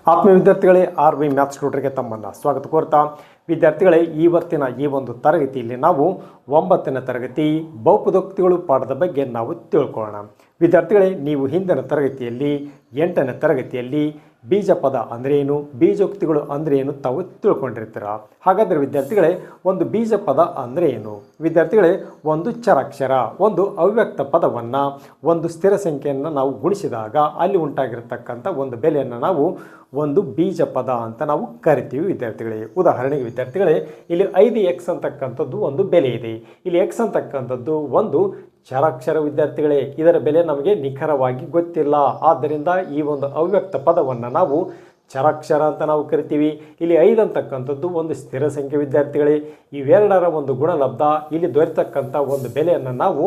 ಆತ್ಮೀಯ ವಿದ್ಯಾರ್ಥಿಗಳೇ, R V maths ಟ್ಯೂಟರ್ಗೆ ತಮ್ಮನ್ನು ಸ್ವಾಗತ ಕೋರ್ತಾ ವಿದ್ಯಾರ್ಥಿಗಳೇ, ಇವತ್ತಿನ ಈ ಒಂದು ತರಗತಿಯಲ್ಲಿ ನಾವು 9ನೇ ತರಗತಿ ಬಹುಪದೋಕ್ತಿಗಳು ಪಾಠದ ಬಗ್ಗೆ ನಾವು ತಿಳ್ಕೊಳ್ಳೋಣ. ವಿದ್ಯಾರ್ಥಿಗಳೇ, ನೀವು ಹಿಂದಿನ ತರಗತಿಯಲ್ಲಿ 8ನೇ ತರಗತಿಯಲ್ಲಿ ಬೀಜಪದ ಅಂದರೆ ಏನು, ಬೀಜೋಕ್ತಿಗಳು ಅಂದರೆ ಏನು ತಾವು ತಿಳ್ಕೊಂಡಿರ್ತೀರ. ಹಾಗಾದರೆ ವಿದ್ಯಾರ್ಥಿಗಳೇ, ಒಂದು ಬೀಜಪದ ಅಂದರೆ ಏನು? ವಿದ್ಯಾರ್ಥಿಗಳೇ, ಒಂದು ಚರಾಕ್ಷರ, ಒಂದು ಅವ್ಯಕ್ತ ಪದವನ್ನು ಒಂದು ಸ್ಥಿರ ಸಂಖ್ಯೆಯನ್ನು ನಾವು ಗುಣಿಸಿದಾಗ ಅಲ್ಲಿ ಉಂಟಾಗಿರ್ತಕ್ಕಂಥ ಒಂದು ಬೆಲೆಯನ್ನು ನಾವು ಒಂದು ಬೀಜ ಪದ ಅಂತ ನಾವು ಕರಿತೀವಿ ವಿದ್ಯಾರ್ಥಿಗಳೇ. ಉದಾಹರಣೆಗೆ ವಿದ್ಯಾರ್ಥಿಗಳೇ, ಇಲ್ಲಿ 5x ಅಂತಕ್ಕಂಥದ್ದು ಒಂದು ಬೆಲೆ ಇದೆ. ಇಲ್ಲಿ x ಅಂತಕ್ಕಂಥದ್ದು ಒಂದು ಚರಾಕ್ಷರ ವಿದ್ಯಾರ್ಥಿಗಳೇ. ಇದರ ಬೆಲೆ ನಮಗೆ ನಿಖರವಾಗಿ ಗೊತ್ತಿಲ್ಲ. ಆದ್ದರಿಂದ ಈ ಒಂದು ಅವ್ಯಕ್ತ ಪದವನ್ನು ನಾವು ಚರಾಕ್ಷರ ಅಂತ ನಾವು ಕರಿತೀವಿ. ಇಲ್ಲಿ 5 ಅಂತಕ್ಕಂಥದ್ದು ಒಂದು ಸ್ಥಿರ ಸಂಖ್ಯೆ ವಿದ್ಯಾರ್ಥಿಗಳೇ. ಇವೆರಡರ ಒಂದು ಗುಣಲಬ್ಧ ಇಲ್ಲಿ ದೊರೆತಕ್ಕಂಥ ಒಂದು ಬೆಲೆಯನ್ನು ನಾವು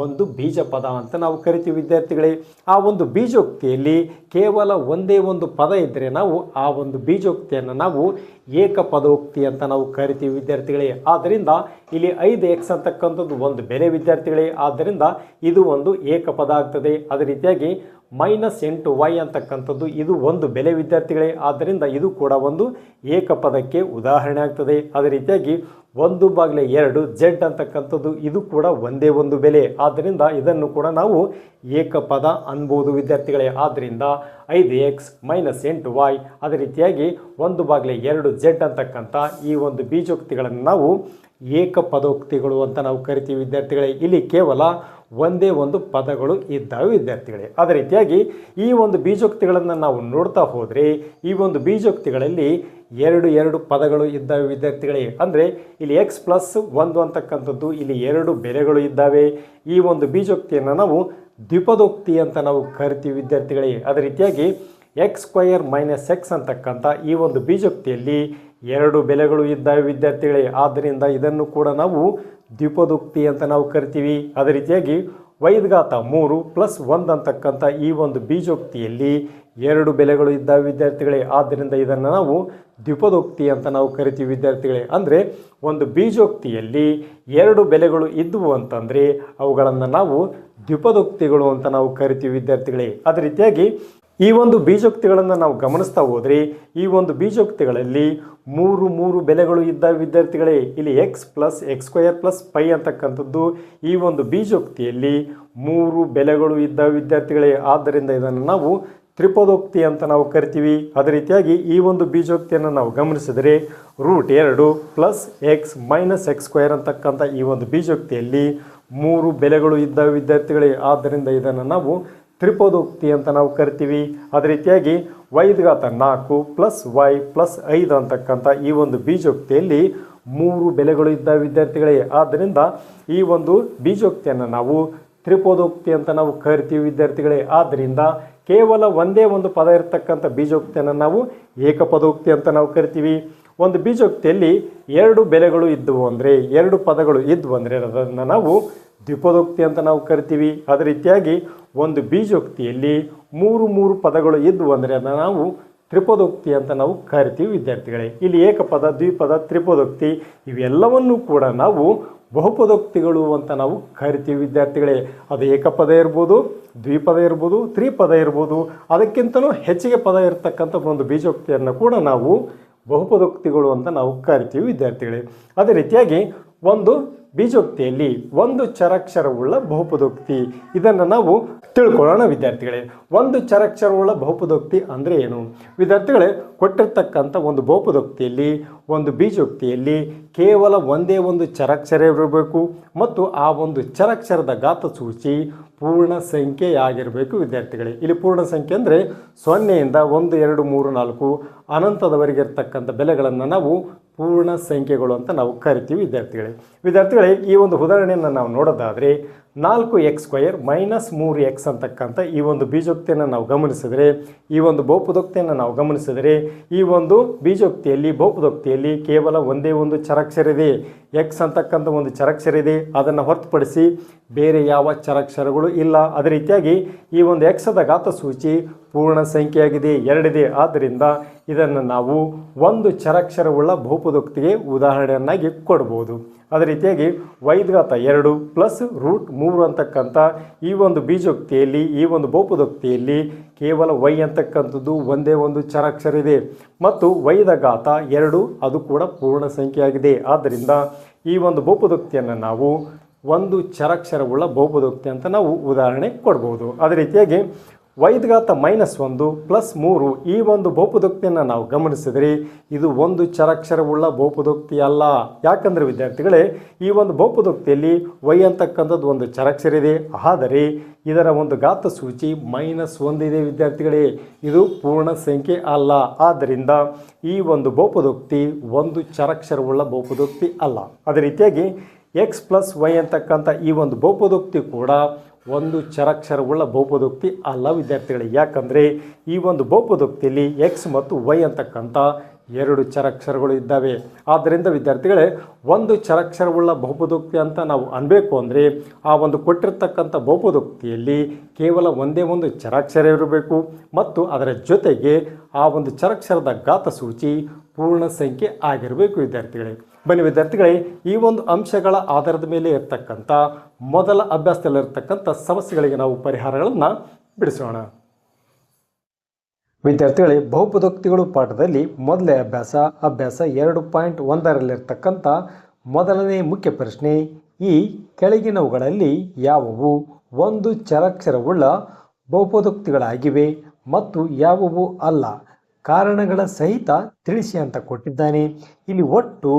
ಒಂದು ಬೀಜ ಪದ ಅಂತ ನಾವು ಕರಿತೀವಿ ವಿದ್ಯಾರ್ಥಿಗಳೇ. ಆ ಒಂದು ಬೀಜೋಕ್ತಿಯಲ್ಲಿ ಕೇವಲ ಒಂದೇ ಒಂದು ಪದ ಇದ್ದರೆ ನಾವು ಆ ಒಂದು ಬೀಜೋಕ್ತಿಯನ್ನು ನಾವು ಏಕಪದೋಕ್ತಿ ಅಂತ ನಾವು ಕರಿತೀವಿ ವಿದ್ಯಾರ್ಥಿಗಳೇ. ಆದ್ದರಿಂದ ಇಲ್ಲಿ 5x ಅಂತಕ್ಕಂಥದ್ದು ಒಂದು ಬೆಲೆ ವಿದ್ಯಾರ್ಥಿಗಳೇ. ಆದ್ದರಿಂದ ಇದು ಒಂದು ಏಕಪದ ಆಗ್ತದೆ. ಅದೇ ರೀತಿಯಾಗಿ -8y ಅಂತಕ್ಕಂಥದ್ದು ಇದು ಒಂದು ಬೆಲೆ ವಿದ್ಯಾರ್ಥಿಗಳೇ. ಆದ್ದರಿಂದ ಇದು ಕೂಡ ಒಂದು ಏಕಪದಕ್ಕೆ ಉದಾಹರಣೆ ಆಗ್ತದೆ. ಅದೇ ರೀತಿಯಾಗಿ 1/2 z ಅಂತಕ್ಕಂಥದ್ದು ಇದು ಕೂಡ ಒಂದೇ ಒಂದು ಬೆಲೆ. ಆದ್ದರಿಂದ ಇದನ್ನು ಕೂಡ ನಾವು ಏಕಪದ ಅನ್ಬೋದು ವಿದ್ಯಾರ್ಥಿಗಳೇ. ಆದ್ದರಿಂದ 5x - 8y ಅದೇ ರೀತಿಯಾಗಿ 1/2 z ಅಂತಕ್ಕಂಥ ಈ ಒಂದು ಬೀಜೋಕ್ತಿಗಳನ್ನು ನಾವು ಏಕಪದೋಕ್ತಿಗಳು ಅಂತ ನಾವು ಕರಿತೀವಿ ವಿದ್ಯಾರ್ಥಿಗಳೇ. ಇಲ್ಲಿ ಕೇವಲ ಒಂದೇ ಒಂದು ಪದಗಳು ಇದ್ದಾವೆ ವಿದ್ಯಾರ್ಥಿಗಳೇ. ಅದೇ ರೀತಿಯಾಗಿ ಈ ಒಂದು ಬೀಜೋಕ್ತಿಗಳನ್ನು ನಾವು ನೋಡ್ತಾ ಹೋದರೆ ಈ ಒಂದು ಬೀಜೋಕ್ತಿಗಳಲ್ಲಿ ಎರಡು ಪದಗಳು ಇದ್ದಾವೆ ವಿದ್ಯಾರ್ಥಿಗಳೇ. ಅಂದರೆ ಇಲ್ಲಿ x+1 ಅಂತಕ್ಕಂಥದ್ದು ಇಲ್ಲಿ 2 ಬೆಲೆಗಳು ಇದ್ದಾವೆ. ಈ ಒಂದು ಬೀಜೋಕ್ತಿಯನ್ನು ನಾವು ದ್ವಿಪದೋಕ್ತಿ ಅಂತ ನಾವು ಕರಿತೀವಿ ವಿದ್ಯಾರ್ಥಿಗಳೇ. ಅದೇ ರೀತಿಯಾಗಿ x² - x ಅಂತಕ್ಕಂಥ ಈ ಒಂದು ಬೀಜೋಕ್ತಿಯಲ್ಲಿ 2 ಬೆಲೆಗಳು ಇದ್ದಾವೆ ವಿದ್ಯಾರ್ಥಿಗಳೇ. ಆದ್ದರಿಂದ ಇದನ್ನು ಕೂಡ ನಾವು ದ್ವಿಪದೋಕ್ತಿ ಅಂತ ನಾವು ಕರಿತೀವಿ. ಅದೇ ರೀತಿಯಾಗಿ y³ + 1 ಅಂತಕ್ಕಂಥ ಈ ಒಂದು ಬೀಜೋಕ್ತಿಯಲ್ಲಿ 2 ಬೆಲೆಗಳು ಇದ್ದಾವೆ ವಿದ್ಯಾರ್ಥಿಗಳೇ. ಆದ್ದರಿಂದ ಇದನ್ನು ನಾವು ದ್ವಿಪದೋಕ್ತಿ ಅಂತ ನಾವು ಕರಿತೀವಿ ವಿದ್ಯಾರ್ಥಿಗಳೇ. ಅಂದರೆ ಒಂದು ಬೀಜೋಕ್ತಿಯಲ್ಲಿ 2 ಬೆಲೆಗಳು ಇದ್ದವು ಅಂತಂದರೆ ಅವುಗಳನ್ನು ನಾವು ದ್ವಿಪದೋಕ್ತಿಗಳು ಅಂತ ನಾವು ಕರಿತೀವಿ ವಿದ್ಯಾರ್ಥಿಗಳೇ. ಅದೇ ರೀತಿಯಾಗಿ ಈ ಒಂದು ಬೀಜೋಕ್ತಿಗಳನ್ನು ನಾವು ಗಮನಿಸ್ತಾ ಹೋದರೆ ಈ ಒಂದು ಬೀಜೋಕ್ತಿಗಳಲ್ಲಿ 3 ಬೆಲೆಗಳು ಇದ್ದಾವೆ ವಿದ್ಯಾರ್ಥಿಗಳೇ. ಇಲ್ಲಿ x + x² + π ಅಂತಕ್ಕಂಥದ್ದು ಈ ಒಂದು ಬೀಜೋಕ್ತಿಯಲ್ಲಿ 3 ಬೆಲೆಗಳು ಇದ್ದಾವೆ ವಿದ್ಯಾರ್ಥಿಗಳೇ. ಆದ್ದರಿಂದ ಇದನ್ನು ನಾವು ತ್ರಿಪದೋಕ್ತಿ ಅಂತ ನಾವು ಕರಿತೀವಿ. ಅದೇ ರೀತಿಯಾಗಿ ಈ ಒಂದು ಬೀಜೋಕ್ತಿಯನ್ನು ನಾವು ಗಮನಿಸಿದರೆ √2 + x - x² ಅಂತಕ್ಕಂಥ ಈ ಒಂದು ಬೀಜೋಕ್ತಿಯಲ್ಲಿ 3 ಬೆಲೆಗಳು ಇದ್ದಾವೆ ವಿದ್ಯಾರ್ಥಿಗಳೇ. ಆದ್ದರಿಂದ ಇದನ್ನು ನಾವು ತ್ರಿಪದೋಕ್ತಿ ಅಂತ ನಾವು ಕರಿತೀವಿ. ಅದೇ ರೀತಿಯಾಗಿ y⁴ + y + 5 ಅಂತಕ್ಕಂಥ ಈ ಒಂದು ಬೀಜೋಕ್ತಿಯಲ್ಲಿ 3 ಬೆಲೆಗಳು ಇದ್ದಾವೆ ವಿದ್ಯಾರ್ಥಿಗಳೇ. ಆದ್ದರಿಂದ ಈ ಒಂದು ಬೀಜೋಕ್ತಿಯನ್ನು ನಾವು ತ್ರಿಪದೋಕ್ತಿ ಅಂತ ನಾವು ಕರಿತೀವಿ ವಿದ್ಯಾರ್ಥಿಗಳೇ. ಆದ್ದರಿಂದ ಕೇವಲ ಒಂದೇ ಒಂದು ಪದ ಇರತಕ್ಕಂಥ ಬೀಜೋಕ್ತಿಯನ್ನು ನಾವು ಏಕಪದೋಕ್ತಿ ಅಂತ ನಾವು ಕರಿತೀವಿ. ಒಂದು ಬೀಜೋಕ್ತಿಯಲ್ಲಿ 2 ಬೆಲೆಗಳು ಇದ್ದವು ಅಂದರೆ 2 ಪದಗಳು ಇದ್ದವು ಅಂದರೆ ಅದನ್ನು ನಾವು ದ್ವಿಪದೋಕ್ತಿ ಅಂತ ನಾವು ಕರಿತೀವಿ. ಅದೇ ರೀತಿಯಾಗಿ ಒಂದು ಬೀಜೋಕ್ತಿಯಲ್ಲಿ 3 ಪದಗಳು ಇದ್ದವು ಅಂದರೆ ಅದನ್ನು ನಾವು ತ್ರಿಪದೋಕ್ತಿ ಅಂತ ನಾವು ಕರಿತೀವಿ ವಿದ್ಯಾರ್ಥಿಗಳೇ. ಇಲ್ಲಿ ಏಕಪದ, ದ್ವಿಪದ, ತ್ರಿಪದೋಕ್ತಿ ಇವೆಲ್ಲವನ್ನೂ ಕೂಡ ನಾವು ಬಹುಪದೋಕ್ತಿಗಳು ಅಂತ ನಾವು ಕರಿತೀವಿ ವಿದ್ಯಾರ್ಥಿಗಳೇ. ಅದು ಏಕಪದ ಇರ್ಬೋದು, ದ್ವಿಪದ ಇರ್ಬೋದು, ತ್ರಿಪದ ಇರ್ಬೋದು, ಅದಕ್ಕಿಂತಲೂ ಹೆಚ್ಚಿಗೆ ಪದ ಇರತಕ್ಕಂಥ ಒಂದು ಬೀಜೋಕ್ತಿಯನ್ನು ಕೂಡ ನಾವು ಬಹುಪದೋಕ್ತಿಗಳು ಅಂತ ನಾವು ಕರಿತೀವಿ ವಿದ್ಯಾರ್ಥಿಗಳೇ. ಅದೇ ರೀತಿಯಾಗಿ ಒಂದು ಬೀಜೋಕ್ತಿಯಲ್ಲಿ ಒಂದು ಚರಾಕ್ಷರವುಳ್ಳ ಬಹುಪದೋಕ್ತಿ ಇದನ್ನು ನಾವು ತಿಳ್ಕೊಳ್ಳೋಣ ವಿದ್ಯಾರ್ಥಿಗಳೇ. ಒಂದು ಚರಾಕ್ಷರವುಳ್ಳ ಬಹುಪದೋಕ್ತಿ ಅಂದರೆ ಏನು? ವಿದ್ಯಾರ್ಥಿಗಳೇ, ಕೊಟ್ಟಿರ್ತಕ್ಕಂಥ ಒಂದು ಬಹುಪದೋಕ್ತಿಯಲ್ಲಿ ಒಂದು ಬೀಜೋಕ್ತಿಯಲ್ಲಿ ಕೇವಲ ಒಂದೇ ಒಂದು ಚರಾಕ್ಷರ ಇರಬೇಕು ಮತ್ತು ಆ ಒಂದು ಚರಾಕ್ಷರದ ಘಾತಸೂಚಿ ಪೂರ್ಣ ಸಂಖ್ಯೆಯಾಗಿರಬೇಕು ವಿದ್ಯಾರ್ಥಿಗಳೇ. ಇಲ್ಲಿ ಪೂರ್ಣ ಸಂಖ್ಯೆ ಅಂದರೆ 0ಯಿಂದ 1 2 3 4 ಅನಂತದವರೆಗೆ ಇರ್ತಕ್ಕಂಥ ಬೆಲೆಗಳನ್ನು ನಾವು ಪೂರ್ಣ ಸಂಖ್ಯೆಗಳು ಅಂತ ನಾವು ಕರಿತೀವಿ ವಿದ್ಯಾರ್ಥಿಗಳೇ. ಈ ಒಂದು ಉದಾಹರಣೆಯನ್ನು ನಾವು ನೋಡೋದಾದರೆ 4x² - 3x ಅಂತಕ್ಕಂಥ ಈ ಒಂದು ಬೀಜೋಕ್ತಿಯನ್ನು ನಾವು ಗಮನಿಸಿದರೆ, ಈ ಒಂದು ಬಹುಪದೋಕ್ತಿಯನ್ನು ನಾವು ಗಮನಿಸಿದರೆ ಈ ಒಂದು ಬೀಜೋಕ್ತಿಯಲ್ಲಿ ಬಹುಪದೋಕ್ತಿಯಲ್ಲಿ ಕೇವಲ ಒಂದೇ ಒಂದು ಚರಾಕ್ಷರ ಇದೆ, x ಅಂತಕ್ಕಂಥ ಒಂದು ಚರಾಕ್ಷರ ಇದೆ. ಅದನ್ನು ಹೊರತುಪಡಿಸಿ ಬೇರೆ ಯಾವ ಚರಾಕ್ಷರಗಳು ಇಲ್ಲ. ಅದೇ ರೀತಿಯಾಗಿ ಈ ಒಂದು x ದ ಘಾತಸೂಚಿ ಪೂರ್ಣ ಸಂಖ್ಯೆಯಾಗಿದೆ, 2 ಇದೆ. ಆದ್ದರಿಂದ ಇದನ್ನು ನಾವು ಒಂದು ಚರಾಕ್ಷರವುಳ್ಳ ಬಹುಪದೋಕ್ತಿಗೆ ಉದಾಹರಣೆಯನ್ನಾಗಿ ಕೊಡ್ಬೋದು. ಅದೇ ರೀತಿಯಾಗಿ y⁴ + √3 ಅಂತಕ್ಕಂಥ ಈ ಒಂದು ಬೀಜೋಕ್ತಿಯಲ್ಲಿ ಈ ಒಂದು ಬಹುಪದೋಕ್ತಿಯಲ್ಲಿ ಕೇವಲ ವೈ ಅಂತಕ್ಕಂಥದ್ದು ಒಂದೇ ಒಂದು ಚರಾಕ್ಷರ ಇದೆ ಮತ್ತು ವೈದ ಘಾತ 2 ಅದು ಕೂಡ ಪೂರ್ಣ ಸಂಖ್ಯೆಯಾಗಿದೆ. ಆದ್ದರಿಂದ ಈ ಒಂದು ಬಹುಪದೋಕ್ತಿಯನ್ನು ನಾವು ಒಂದು ಚರಾಕ್ಷರವುಳ್ಳ ಬಹುಪದೋಕ್ತಿ ಅಂತ ನಾವು ಉದಾಹರಣೆ ಕೊಡ್ಬೋದು. ಅದೇ ರೀತಿಯಾಗಿ ವೈದ ಘಾತ -1 ಪ್ಲಸ್ 3 ಈ ಒಂದು ಬಹುಪದೋಕ್ತಿಯನ್ನು ನಾವು ಗಮನಿಸಿದರೆ ಇದು ಒಂದು ಚರಾಕ್ಷರವುಳ್ಳ ಬಹುಪದೋಕ್ತಿ ಅಲ್ಲ. ಯಾಕಂದರೆ ವಿದ್ಯಾರ್ಥಿಗಳೇ, ಈ ಒಂದು ಬಹುಪದೋಕ್ತಿಯಲ್ಲಿ ವೈ ಅಂತಕ್ಕಂಥದ್ದು ಒಂದು ಚರಾಕ್ಷರ ಇದೆ, ಆದರೆ ಇದರ ಒಂದು ಘಾತ ಸೂಚಿ -1 ಇದೆ ವಿದ್ಯಾರ್ಥಿಗಳೇ, ಇದು ಪೂರ್ಣ ಸಂಖ್ಯೆ ಅಲ್ಲ. ಆದ್ದರಿಂದ ಈ ಒಂದು ಬಹುಪದೋಕ್ತಿ ಒಂದು ಚರಾಕ್ಷರವುಳ್ಳ ಬಹುಪದೋಕ್ತಿ ಅಲ್ಲ. ಅದೇ ರೀತಿಯಾಗಿ ಎಕ್ಸ್ ಪ್ಲಸ್ ವೈ ಅಂತಕ್ಕಂಥ ಈ ಒಂದು ಬಹುಪದೋಕ್ತಿ ಕೂಡ ಒಂದು ಚರಾಕ್ಷರವುಳ್ಳ ಬಹುಪದೋಕ್ತಿ ಅಲ್ಲ ವಿದ್ಯಾರ್ಥಿಗಳೇ. ಯಾಕಂದರೆ ಈ ಒಂದು ಬಹುಪದೋಕ್ತಿಯಲ್ಲಿ ಎಕ್ಸ್ ಮತ್ತು ವೈ ಅಂತಕ್ಕಂಥ 2 ಚರಾಕ್ಷರಗಳು ಇದ್ದಾವೆ. ಆದ್ದರಿಂದ ವಿದ್ಯಾರ್ಥಿಗಳೇ, ಒಂದು ಚರಾಕ್ಷರವುಳ್ಳ ಬಹುಪದೋಕ್ತಿ ಅಂತ ನಾವು ಅನ್ಬೇಕು ಅಂದರೆ ಆ ಒಂದು ಕೊಟ್ಟಿರ್ತಕ್ಕಂಥ ಬಹುಪದೋಕ್ತಿಯಲ್ಲಿ ಕೇವಲ ಒಂದೇ ಒಂದು ಚರಾಕ್ಷರ ಇರಬೇಕು ಮತ್ತು ಅದರ ಜೊತೆಗೆ ಆ ಒಂದು ಚರಾಕ್ಷರದ ಘಾತ ಸೂಚಿ ಪೂರ್ಣ ಸಂಖ್ಯೆ ಆಗಿರಬೇಕು ವಿದ್ಯಾರ್ಥಿಗಳೇ. ಬನ್ನಿ ವಿದ್ಯಾರ್ಥಿಗಳೇ, ಈ ಒಂದು ಅಂಶಗಳ ಆಧಾರದ ಮೇಲೆ ಇರ್ತಕ್ಕಂಥ ಮೊದಲ ಅಭ್ಯಾಸದಲ್ಲಿರ್ತಕ್ಕಂಥ ಸಮಸ್ಯೆಗಳಿಗೆ ನಾವು ಪರಿಹಾರಗಳನ್ನು ಬಿಡಿಸೋಣ. ವಿದ್ಯಾರ್ಥಿಗಳೇ, ಬಹುಪದೋಕ್ತಿಗಳು ಪಾಠದಲ್ಲಿ ಮೊದಲೇ ಅಭ್ಯಾಸ 2.1ರಲ್ಲಿರ್ತಕ್ಕಂಥ ಮೊದಲನೇ ಮುಖ್ಯ ಪ್ರಶ್ನೆ, ಈ ಕೆಳಗಿನವುಗಳಲ್ಲಿ ಯಾವುವು ಒಂದು ಚರಾಕ್ಷರವುಳ್ಳ ಬಹುಪದೋಕ್ತಿಗಳಾಗಿವೆ ಮತ್ತು ಯಾವುವು ಅಲ್ಲ, ಕಾರಣಗಳ ಸಹಿತ ತಿಳಿಸಿ ಅಂತ ಕೊಟ್ಟಿದ್ದಾನೆ. ಇಲ್ಲಿ ಒಟ್ಟು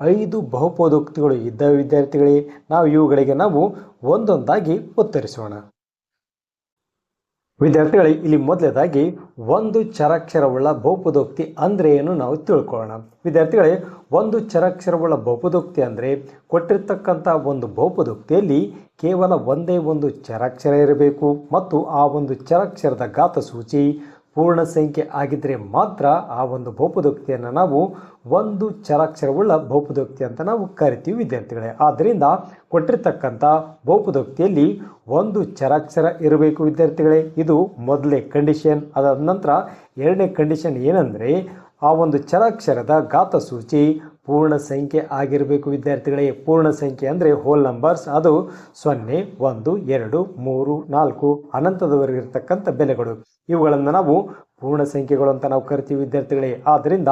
5 ಬಹುಪದೋಕ್ತಿಗಳು ಇದ್ದಾವೆ ವಿದ್ಯಾರ್ಥಿಗಳೇ. ಇವುಗಳಿಗೆ ನಾವು ಒಂದೊಂದಾಗಿ ಉತ್ತರಿಸೋಣ. ವಿದ್ಯಾರ್ಥಿಗಳೇ, ಇಲ್ಲಿ ಮೊದಲನೇದಾಗಿ ಒಂದು ಚರಾಕ್ಷರವುಳ್ಳ ಬಹುಪದೋಕ್ತಿ ಅಂದರೆ ಏನು ನಾವು ತಿಳ್ಕೊಳ್ಳೋಣ. ವಿದ್ಯಾರ್ಥಿಗಳೇ, ಒಂದು ಚರಾಕ್ಷರವುಳ್ಳ ಬಹುಪದೋಕ್ತಿ ಅಂದರೆ ಕೊಟ್ಟಿರ್ತಕ್ಕಂಥ ಒಂದು ಬಹುಪದೋಕ್ತಿಯಲ್ಲಿ ಕೇವಲ ಒಂದೇ ಒಂದು ಚರಾಕ್ಷರ ಇರಬೇಕು ಮತ್ತು ಆ ಒಂದು ಚರಾಕ್ಷರದ ಘಾತ ಸೂಚಿ ಪೂರ್ಣ ಸಂಖ್ಯೆ ಆಗಿದ್ದರೆ ಮಾತ್ರ ಆ ಒಂದು ಬಹುಪದೋಕ್ತಿಯನ್ನು ನಾವು ಒಂದು ಚರಾಕ್ಷರವುಳ್ಳ ಬಹುಪದೋಕ್ತಿ ಅಂತ ನಾವು ಕರಿತೀವಿ ವಿದ್ಯಾರ್ಥಿಗಳೇ. ಆದ್ದರಿಂದ ಕೊಟ್ಟಿರ್ತಕ್ಕಂಥ ಬಹುಪದೋಕ್ತಿಯಲ್ಲಿ ಒಂದು ಚರಾಕ್ಷರ ಇರಬೇಕು ವಿದ್ಯಾರ್ಥಿಗಳೇ, ಇದು ಮೊದಲನೇ ಕಂಡೀಷನ್. ಅದಾದ ನಂತರ ಎರಡನೇ ಕಂಡೀಷನ್ ಏನಂದರೆ ಆ ಒಂದು ಚರಾಕ್ಷರದ ಘಾತ ಸೂಚಿ ಪೂರ್ಣ ಸಂಖ್ಯೆ ಆಗಿರಬೇಕು ವಿದ್ಯಾರ್ಥಿಗಳೇ. ಪೂರ್ಣ ಸಂಖ್ಯೆ ಅಂದರೆ ಹೋಲ್ ನಂಬರ್ಸ್, ಅದು 0, 1, 2, 3, 4 ಅನಂತದವರೆಗೆ ಇರತಕ್ಕಂಥ ಬೆಲೆಗಳು, ಇವುಗಳನ್ನು ನಾವು ಪೂರ್ಣ ಸಂಖ್ಯೆಗಳು ಅಂತ ನಾವು ಕರಿತೀವಿ ವಿದ್ಯಾರ್ಥಿಗಳೇ. ಆದ್ದರಿಂದ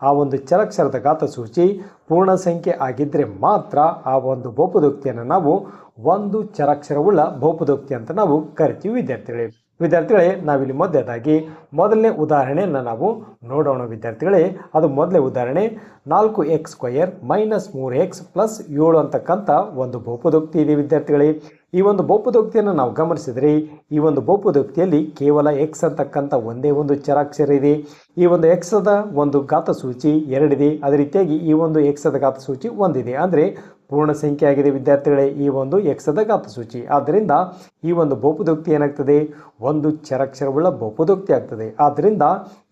ಆ ಒಂದು ಚರಾಕ್ಷರದ ಘಾತ ಸೂಚಿ ಪೂರ್ಣ ಸಂಖ್ಯೆ ಆಗಿದ್ದರೆ ಮಾತ್ರ ಆ ಒಂದು ಬಹುಪದೋಕ್ತಿಯನ್ನು ನಾವು ಒಂದು ಚರಾಕ್ಷರವುಳ್ಳ ಬಹುಪದೋಕ್ತಿ ಅಂತ ನಾವು ಕರಿತೀವಿ ವಿದ್ಯಾರ್ಥಿಗಳೇ. ನಾವಿಲ್ಲಿ ಮೊದಲನೇ ಉದಾಹರಣೆಯನ್ನು ನಾವು ನೋಡೋಣ ವಿದ್ಯಾರ್ಥಿಗಳೇ. ಅದು ಮೊದಲನೇ ಉದಾಹರಣೆ 4x² - 3x + 7 ಅಂತಕ್ಕಂಥ ಒಂದು ಬಹುಪದೋಕ್ತಿ ಇದೆ ವಿದ್ಯಾರ್ಥಿಗಳೇ. ಈ ಒಂದು ಬಹುಪದೋಕ್ತಿಯನ್ನು ನಾವು ಗಮನಿಸಿದರೆ ಈ ಒಂದು ಬಹುಪದೋಕ್ತಿಯಲ್ಲಿ ಕೇವಲ x ಅಂತಕ್ಕಂಥ ಒಂದೇ ಒಂದು ಚರಾಕ್ಷರ ಇದೆ. ಈ ಒಂದು x ದ ಒಂದು ಘಾತ ಸೂಚಿ 2 ಇದೆ. ಅದೇ ರೀತಿಯಾಗಿ ಈ ಒಂದು x ದ ಘಾತ ಸೂಚಿ 1 ಇದೆ. ಅಂದರೆ ಪೂರ್ಣ ಸಂಖ್ಯೆ ಆಗಿದೆ ವಿದ್ಯಾರ್ಥಿಗಳೇ ಈ ಒಂದು x ದ ಘಾತ ಸೂಚಿ. ಆದ್ದರಿಂದ ಈ ಒಂದು ಬಹುಪದೋಕ್ತಿ ಏನಾಗ್ತದೆ, ಒಂದು ಚರಾಕ್ಷರವುಳ್ಳ ಬಹುಪದೋಕ್ತಿ ಆಗ್ತದೆ. ಆದ್ದರಿಂದ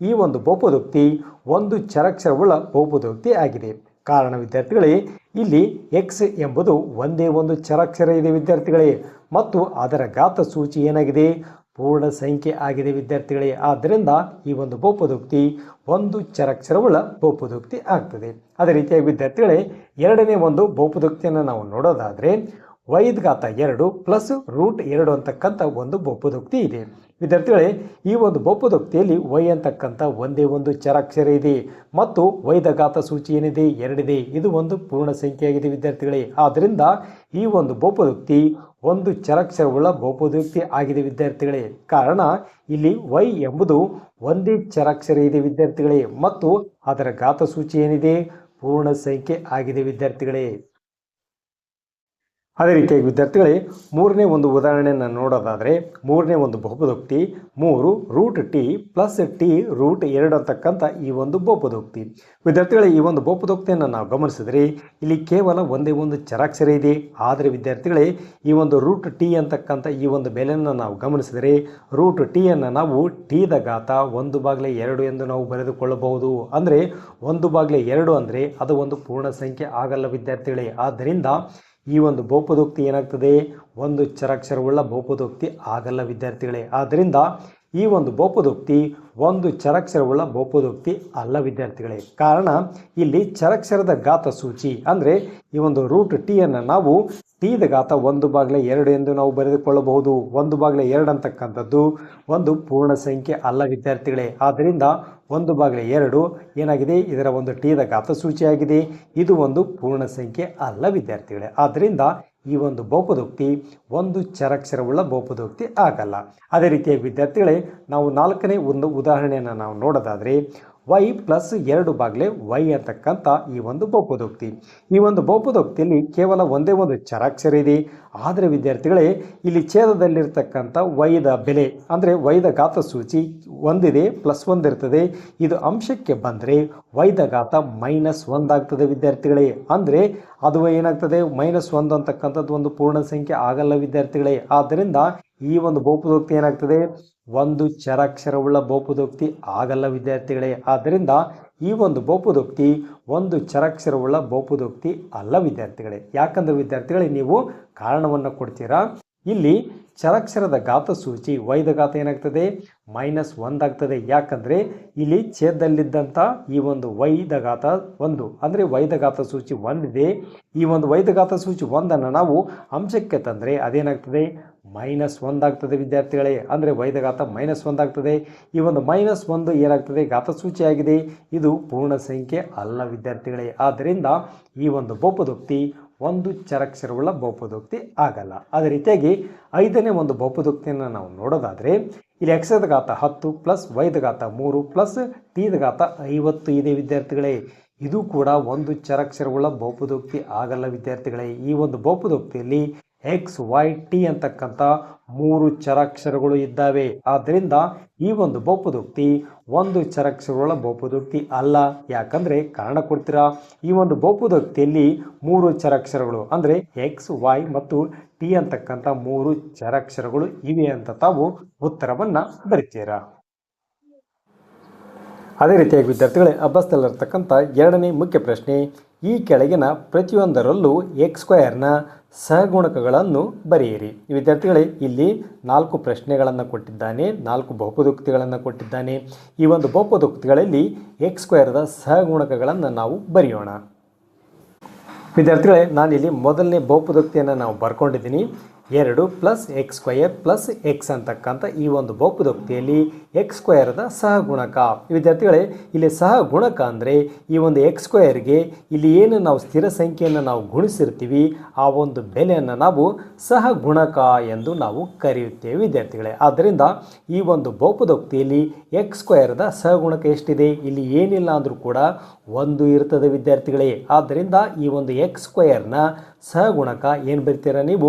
ಈ ಒಂದು ಬಹುಪದೋಕ್ತಿ ಒಂದು ಚರಾಕ್ಷರವುಳ್ಳ ಬಹುಪದೋಕ್ತಿ ಆಗಿದೆ. ಕಾರಣ ವಿದ್ಯಾರ್ಥಿಗಳೇ, ಇಲ್ಲಿ x ಎಂಬುದು ಒಂದೇ ಒಂದು ಚರಾಕ್ಷರ ಇದೆ ವಿದ್ಯಾರ್ಥಿಗಳೇ ಮತ್ತು ಅದರ ಘಾತ ಸೂಚಿ ಏನಾಗಿದೆ, ಪೂರ್ಣ ಸಂಖ್ಯೆ ಆಗಿದೆ ವಿದ್ಯಾರ್ಥಿಗಳೇ. ಆದ್ದರಿಂದ ಈ ಒಂದು ಬಹುಪದೋಕ್ತಿ ಒಂದು ಚರಾಕ್ಷರವುಳ್ಳ ಬಹುಪದೋಕ್ತಿ ಆಗ್ತದೆ. ಅದೇ ರೀತಿಯಾಗಿ ವಿದ್ಯಾರ್ಥಿಗಳೇ, ಎರಡನೇ ಒಂದು ಬಹುಪದೋಕ್ತಿಯನ್ನು ನಾವು ನೋಡೋದಾದರೆ ವೈದ ಘಾತ 2 ಪ್ಲಸ್ √2 ಅಂತಕ್ಕಂಥ ಒಂದು ಬಹುಪದೋಕ್ತಿ ಇದೆ ವಿದ್ಯಾರ್ಥಿಗಳೇ. ಈ ಒಂದು ಬಹುಪದೋಕ್ತಿಯಲ್ಲಿ y ಅಂತಕ್ಕಂಥ ಒಂದೇ ಒಂದು ಚರಾಕ್ಷರ ಇದೆ ಮತ್ತು ವೈದ ಘಾತ ಸೂಚಿ ಏನಿದೆ 2 ಇದೆ. ಇದು ಒಂದು ಪೂರ್ಣ ಸಂಖ್ಯೆಯಾಗಿದೆ ವಿದ್ಯಾರ್ಥಿಗಳೇ. ಆದ್ದರಿಂದ ಈ ಒಂದು ಬಹುಪದೋಕ್ತಿ ಒಂದು ಚರಾಕ್ಷರವುಳ್ಳ ಬಹುಪದೋಕ್ತಿ ಆಗಿದೆ ವಿದ್ಯಾರ್ಥಿಗಳೇ. ಕಾರಣ ಇಲ್ಲಿ y ಎಂಬುದು ಒಂದೇ ಚರಾಕ್ಷರ ಇದೆ ವಿದ್ಯಾರ್ಥಿಗಳೇ ಮತ್ತು ಅದರ ಘಾತ ಸೂಚಿ ಏನಿದೆ, ಪೂರ್ಣ ಸಂಖ್ಯೆ ಆಗಿದೆ ವಿದ್ಯಾರ್ಥಿಗಳೇ. ಅದೇ ರೀತಿಯಾಗಿ ವಿದ್ಯಾರ್ಥಿಗಳೇ, ಮೂರನೇ ಒಂದು ಉದಾಹರಣೆಯನ್ನು ನೋಡೋದಾದರೆ ಮೂರನೇ ಒಂದು ಬಹುಪದೋಕ್ತಿ 3√t + t√2 ಅಂತಕ್ಕಂಥ ಈ ಒಂದು ಬಹುಪದೋಕ್ತಿ ವಿದ್ಯಾರ್ಥಿಗಳೇ. ಈ ಒಂದು ಬಹುಪದೋಕ್ತಿಯನ್ನು ನಾವು ಗಮನಿಸಿದರೆ ಇಲ್ಲಿ ಕೇವಲ ಒಂದೇ ಒಂದು ಚರಾಕ್ಷರ ಇದೆ. ಆದರೆ ವಿದ್ಯಾರ್ಥಿಗಳೇ, ಈ ಒಂದು √t ಅಂತಕ್ಕಂಥ ಈ ಒಂದು ಬೆಲೆಯನ್ನು ನಾವು ಗಮನಿಸಿದರೆ √t ನಾವು t ದ ಘಾತ 1/2 ಎಂದು ನಾವು ಬರೆದುಕೊಳ್ಳಬಹುದು. ಅಂದರೆ 1/2 ಅಂದರೆ ಅದು ಒಂದು ಪೂರ್ಣ ಸಂಖ್ಯೆ ಆಗಲ್ಲ ವಿದ್ಯಾರ್ಥಿಗಳೇ. ಆದ್ದರಿಂದ ಈ ಒಂದು ಬಹುಪದೋಕ್ತಿ ಏನಾಗ್ತದೆ, ಒಂದು ಚರಾಕ್ಷರವುಳ್ಳ ಬಹುಪದೋಕ್ತಿ ಆಗಲ್ಲ ವಿದ್ಯಾರ್ಥಿಗಳೇ. ಆದ್ದರಿಂದ ಈ ಒಂದು ಬಹುಪದೋಕ್ತಿ ಒಂದು ಚರಾಕ್ಷರವುಳ್ಳ ಬಹುಪದೋಕ್ತಿ ಅಲ್ಲ ವಿದ್ಯಾರ್ಥಿಗಳೇ. ಕಾರಣ ಇಲ್ಲಿ ಚರಾಕ್ಷರದ ಘಾತ ಸೂಚಿ ಅಂದರೆ ಈ ಒಂದು √t ನಾವು ದ ಘಾತ 1/2 ಎಂದು ನಾವು ಬರೆದುಕೊಳ್ಳಬಹುದು. 1/2 ಅಂತಕ್ಕಂಥದ್ದು ಒಂದು ಪೂರ್ಣ ಸಂಖ್ಯೆ ಅಲ್ಲ ವಿದ್ಯಾರ್ಥಿಗಳೇ. ಆದ್ದರಿಂದ 1/2 ಏನಾಗಿದೆ, ಇದರ ಒಂದು ದ ಘಾತ ಸೂಚಿಯಾಗಿದೆ. ಇದು ಒಂದು ಪೂರ್ಣ ಸಂಖ್ಯೆ ಅಲ್ಲ ವಿದ್ಯಾರ್ಥಿಗಳೇ. ಆದ್ದರಿಂದ ಈ ಒಂದು ಬಹುಪದೋಕ್ತಿ ಒಂದು ಚರಾಕ್ಷರವುಳ್ಳ ಬಹುಪದೋಕ್ತಿ ಆಗಲ್ಲ. ಅದೇ ರೀತಿಯಾಗಿ ವಿದ್ಯಾರ್ಥಿಗಳೇ, ನಾವು 4ನೇ ಒಂದು ಉದಾಹರಣೆಯನ್ನು ನಾವು ನೋಡೋದಾದರೆ y + 2/y ಅಂತಕ್ಕಂಥ ಈ ಒಂದು ಬಹುಪದೋಕ್ತಿ. ಈ ಒಂದು ಬಹುಪದೋಕ್ತಿಯಲ್ಲಿ ಕೇವಲ ಒಂದೇ ಒಂದು ಚರಾಕ್ಷರ ಇದೆ. ಆದರೆ ವಿದ್ಯಾರ್ಥಿಗಳೇ, ಇಲ್ಲಿ ಛೇದದಲ್ಲಿರ್ತಕ್ಕಂಥ y ದ ಬೆಲೆ ಅಂದರೆ y ದ ಘಾತ ಸೂಚಿ ಒಂದಿದೆ, +1 ಇರ್ತದೆ. ಇದು ಅಂಶಕ್ಕೆ ಬಂದರೆ y ದ ಘಾತ -1 ಆಗ್ತದೆ ವಿದ್ಯಾರ್ಥಿಗಳೇ. ಅಂದರೆ ಅದು ಏನಾಗ್ತದೆ, -1 ಅಂತಕ್ಕಂಥದ್ದು ಒಂದು ಪೂರ್ಣ ಸಂಖ್ಯೆ ಆಗಲ್ಲ ವಿದ್ಯಾರ್ಥಿಗಳೇ. ಆದ್ದರಿಂದ ಈ ಒಂದು ಬಹುಪದೋಕ್ತಿ ಏನಾಗ್ತದೆ, ಒಂದು ಚರಾಕ್ಷರವುಳ್ಳ ಬಹುಪದೋಕ್ತಿ ಆಗಲ್ಲ ವಿದ್ಯಾರ್ಥಿಗಳೇ. ಆದ್ದರಿಂದ ಈ ಒಂದು ಬಹುಪದೋಕ್ತಿ ಒಂದು ಚರಾಕ್ಷರವುಳ್ಳ ಬಹುಪದೋಕ್ತಿ ಅಲ್ಲ ವಿದ್ಯಾರ್ಥಿಗಳೇ. ಯಾಕಂದ್ರೆ ವಿದ್ಯಾರ್ಥಿಗಳೇ, ನೀವು ಕಾರಣವನ್ನು ಕೊಡ್ತೀರಾ. ಇಲ್ಲಿ ಚರಾಕ್ಷರದ ಘಾತ ಸೂಚಿ y ದ ಘಾತ ಏನಾಗ್ತದೆ, -1 ಆಗ್ತದೆ. ಯಾಕಂದರೆ ಇಲ್ಲಿ ಛೇದದಲ್ಲಿದ್ದಂಥ ಈ ಒಂದು y ದ ಘಾತ 1 ಅಂದರೆ y ದ ಘಾತ ಸೂಚಿ 1 ಇದೆ. ಈ ಒಂದು y ದ ಘಾತ ಸೂಚಿ 1 ನಾವು ಅಂಶಕ್ಕೆ ತಂದರೆ ಅದೇನಾಗ್ತದೆ, -1 ಆಗ್ತದೆ ವಿದ್ಯಾರ್ಥಿಗಳೇ. ಅಂದರೆ y ದ ಘಾತ -1 ಆಗ್ತದೆ. ಈ ಒಂದು -1 ಏನಾಗ್ತದೆ, ಘಾತ ಸೂಚಿಯಾಗಿದೆ. ಇದು ಪೂರ್ಣ ಸಂಖ್ಯೆ ಅಲ್ಲ ವಿದ್ಯಾರ್ಥಿಗಳೇ. ಆದ್ದರಿಂದ ಈ ಒಂದು ಬಹುಪದೋಕ್ತಿ ಒಂದು ಚರಾಕ್ಷರವುಳ್ಳ ಬಹುಪದೋಕ್ತಿ ಆಗಲ್ಲ. ಅದೇ ರೀತಿಯಾಗಿ 5ನೇ ಒಂದು ಬಹುಪದೋಕ್ತಿಯನ್ನು ನಾವು ನೋಡೋದಾದರೆ ಇಲ್ಲಿ x ದ ಘಾತ 10 + y ದ ಘಾತ 3 + t ದ ಘಾತ 50 ಇದೆ ವಿದ್ಯಾರ್ಥಿಗಳೇ. ಇದು ಕೂಡ ಒಂದು ಚರಾಕ್ಷರವುಳ್ಳ ಬಹುಪದೋಕ್ತಿ ಆಗಲ್ಲ ವಿದ್ಯಾರ್ಥಿಗಳೇ. ಈ ಒಂದು ಬಹುಪದೋಕ್ತಿಯಲ್ಲಿ x, y, t ಅಂತಕ್ಕಂಥ 3 ಚರಾಕ್ಷರಗಳು ಇದ್ದಾವೆ. ಆದ್ದರಿಂದ ಈ ಒಂದು ಬಹುಪದೋಕ್ತಿ ಒಂದು ಚರಾಕ್ಷರವುಳ್ಳ ಬಹುಪದೋಕ್ತಿ ಅಲ್ಲ. ಯಾಕಂದರೆ ಕಾರಣ ಕೊಡ್ತೀರಾ, ಈ ಒಂದು ಬಹುಪದೋಕ್ತಿಯಲ್ಲಿ 3 ಚರಾಕ್ಷರಗಳು ಅಂದರೆ x, y ಮತ್ತು t ಅಂತಕ್ಕಂಥ 3 ಚರಾಕ್ಷರಗಳು ಇವೆ ಅಂತ ತಾವು ಉತ್ತರವನ್ನು ಬರಿತೀರಾ. ಅದೇ ರೀತಿಯಾಗಿ ವಿದ್ಯಾರ್ಥಿಗಳೇ, ಅಭ್ಯಾಸದಲ್ಲಿರ್ತಕ್ಕಂಥ 2ನೇ ಮುಖ್ಯ ಪ್ರಶ್ನೆ, ಈ ಕೆಳಗಿನ ಪ್ರತಿಯೊಂದರಲ್ಲೂ x² ಸಹಗುಣಕಗಳನ್ನು ಬರೆಯಿರಿ. ವಿದ್ಯಾರ್ಥಿಗಳೇ, ಇಲ್ಲಿ 4 ಪ್ರಶ್ನೆಗಳನ್ನು ಕೊಟ್ಟಿದ್ದಾನೆ, 4 ಬಹುಪದೋಕ್ತಿಗಳನ್ನು ಕೊಟ್ಟಿದ್ದಾನೆ. ಈ ಒಂದು ಬಹುಪದೋಕ್ತಿಗಳಲ್ಲಿ x² ಸಹಗುಣಕಗಳನ್ನು ನಾವು ಬರೆಯೋಣ. ವಿದ್ಯಾರ್ಥಿಗಳೇ, ನಾನಿಲ್ಲಿ ಮೊದಲನೇ ಬಹುಪದೋಕ್ತಿಯನ್ನು ನಾವು ಬರ್ಕೊಂಡಿದ್ದೀನಿ. 2 + x² + x ಅಂತಕ್ಕಂಥ ಈ ಒಂದು ಬಹುಪದೋಕ್ತಿಯಲ್ಲಿ x² ಸಹಗುಣಕ. ವಿದ್ಯಾರ್ಥಿಗಳೇ, ಇಲ್ಲಿ ಸಹಗುಣಕ ಅಂದರೆ ಈ ಒಂದು x²ಗೆ ಇಲ್ಲಿ ಏನು ನಾವು ಸ್ಥಿರ ಸಂಖ್ಯೆಯನ್ನು ನಾವು ಗುಣಿಸಿರ್ತೀವಿ ಆ ಒಂದು ಬೆಲೆಯನ್ನು ನಾವು ಸಹಗುಣಕ ಎಂದು ನಾವು ಕರೆಯುತ್ತೇವೆ ವಿದ್ಯಾರ್ಥಿಗಳೇ. ಆದ್ದರಿಂದ ಈ ಒಂದು ಬಹುಪದೋಕ್ತಿಯಲ್ಲಿ x² ಸಹಗುಣಕ ಎಷ್ಟಿದೆ, ಇಲ್ಲಿ ಏನಿಲ್ಲ ಅಂದರೂ ಕೂಡ 1 ಇರ್ತದೆ ವಿದ್ಯಾರ್ಥಿಗಳೇ. ಆದ್ದರಿಂದ ಈ ಒಂದು x² ಸಹಗುಣಕ ಏನು ಬರಿತೀರಾ, ನೀವು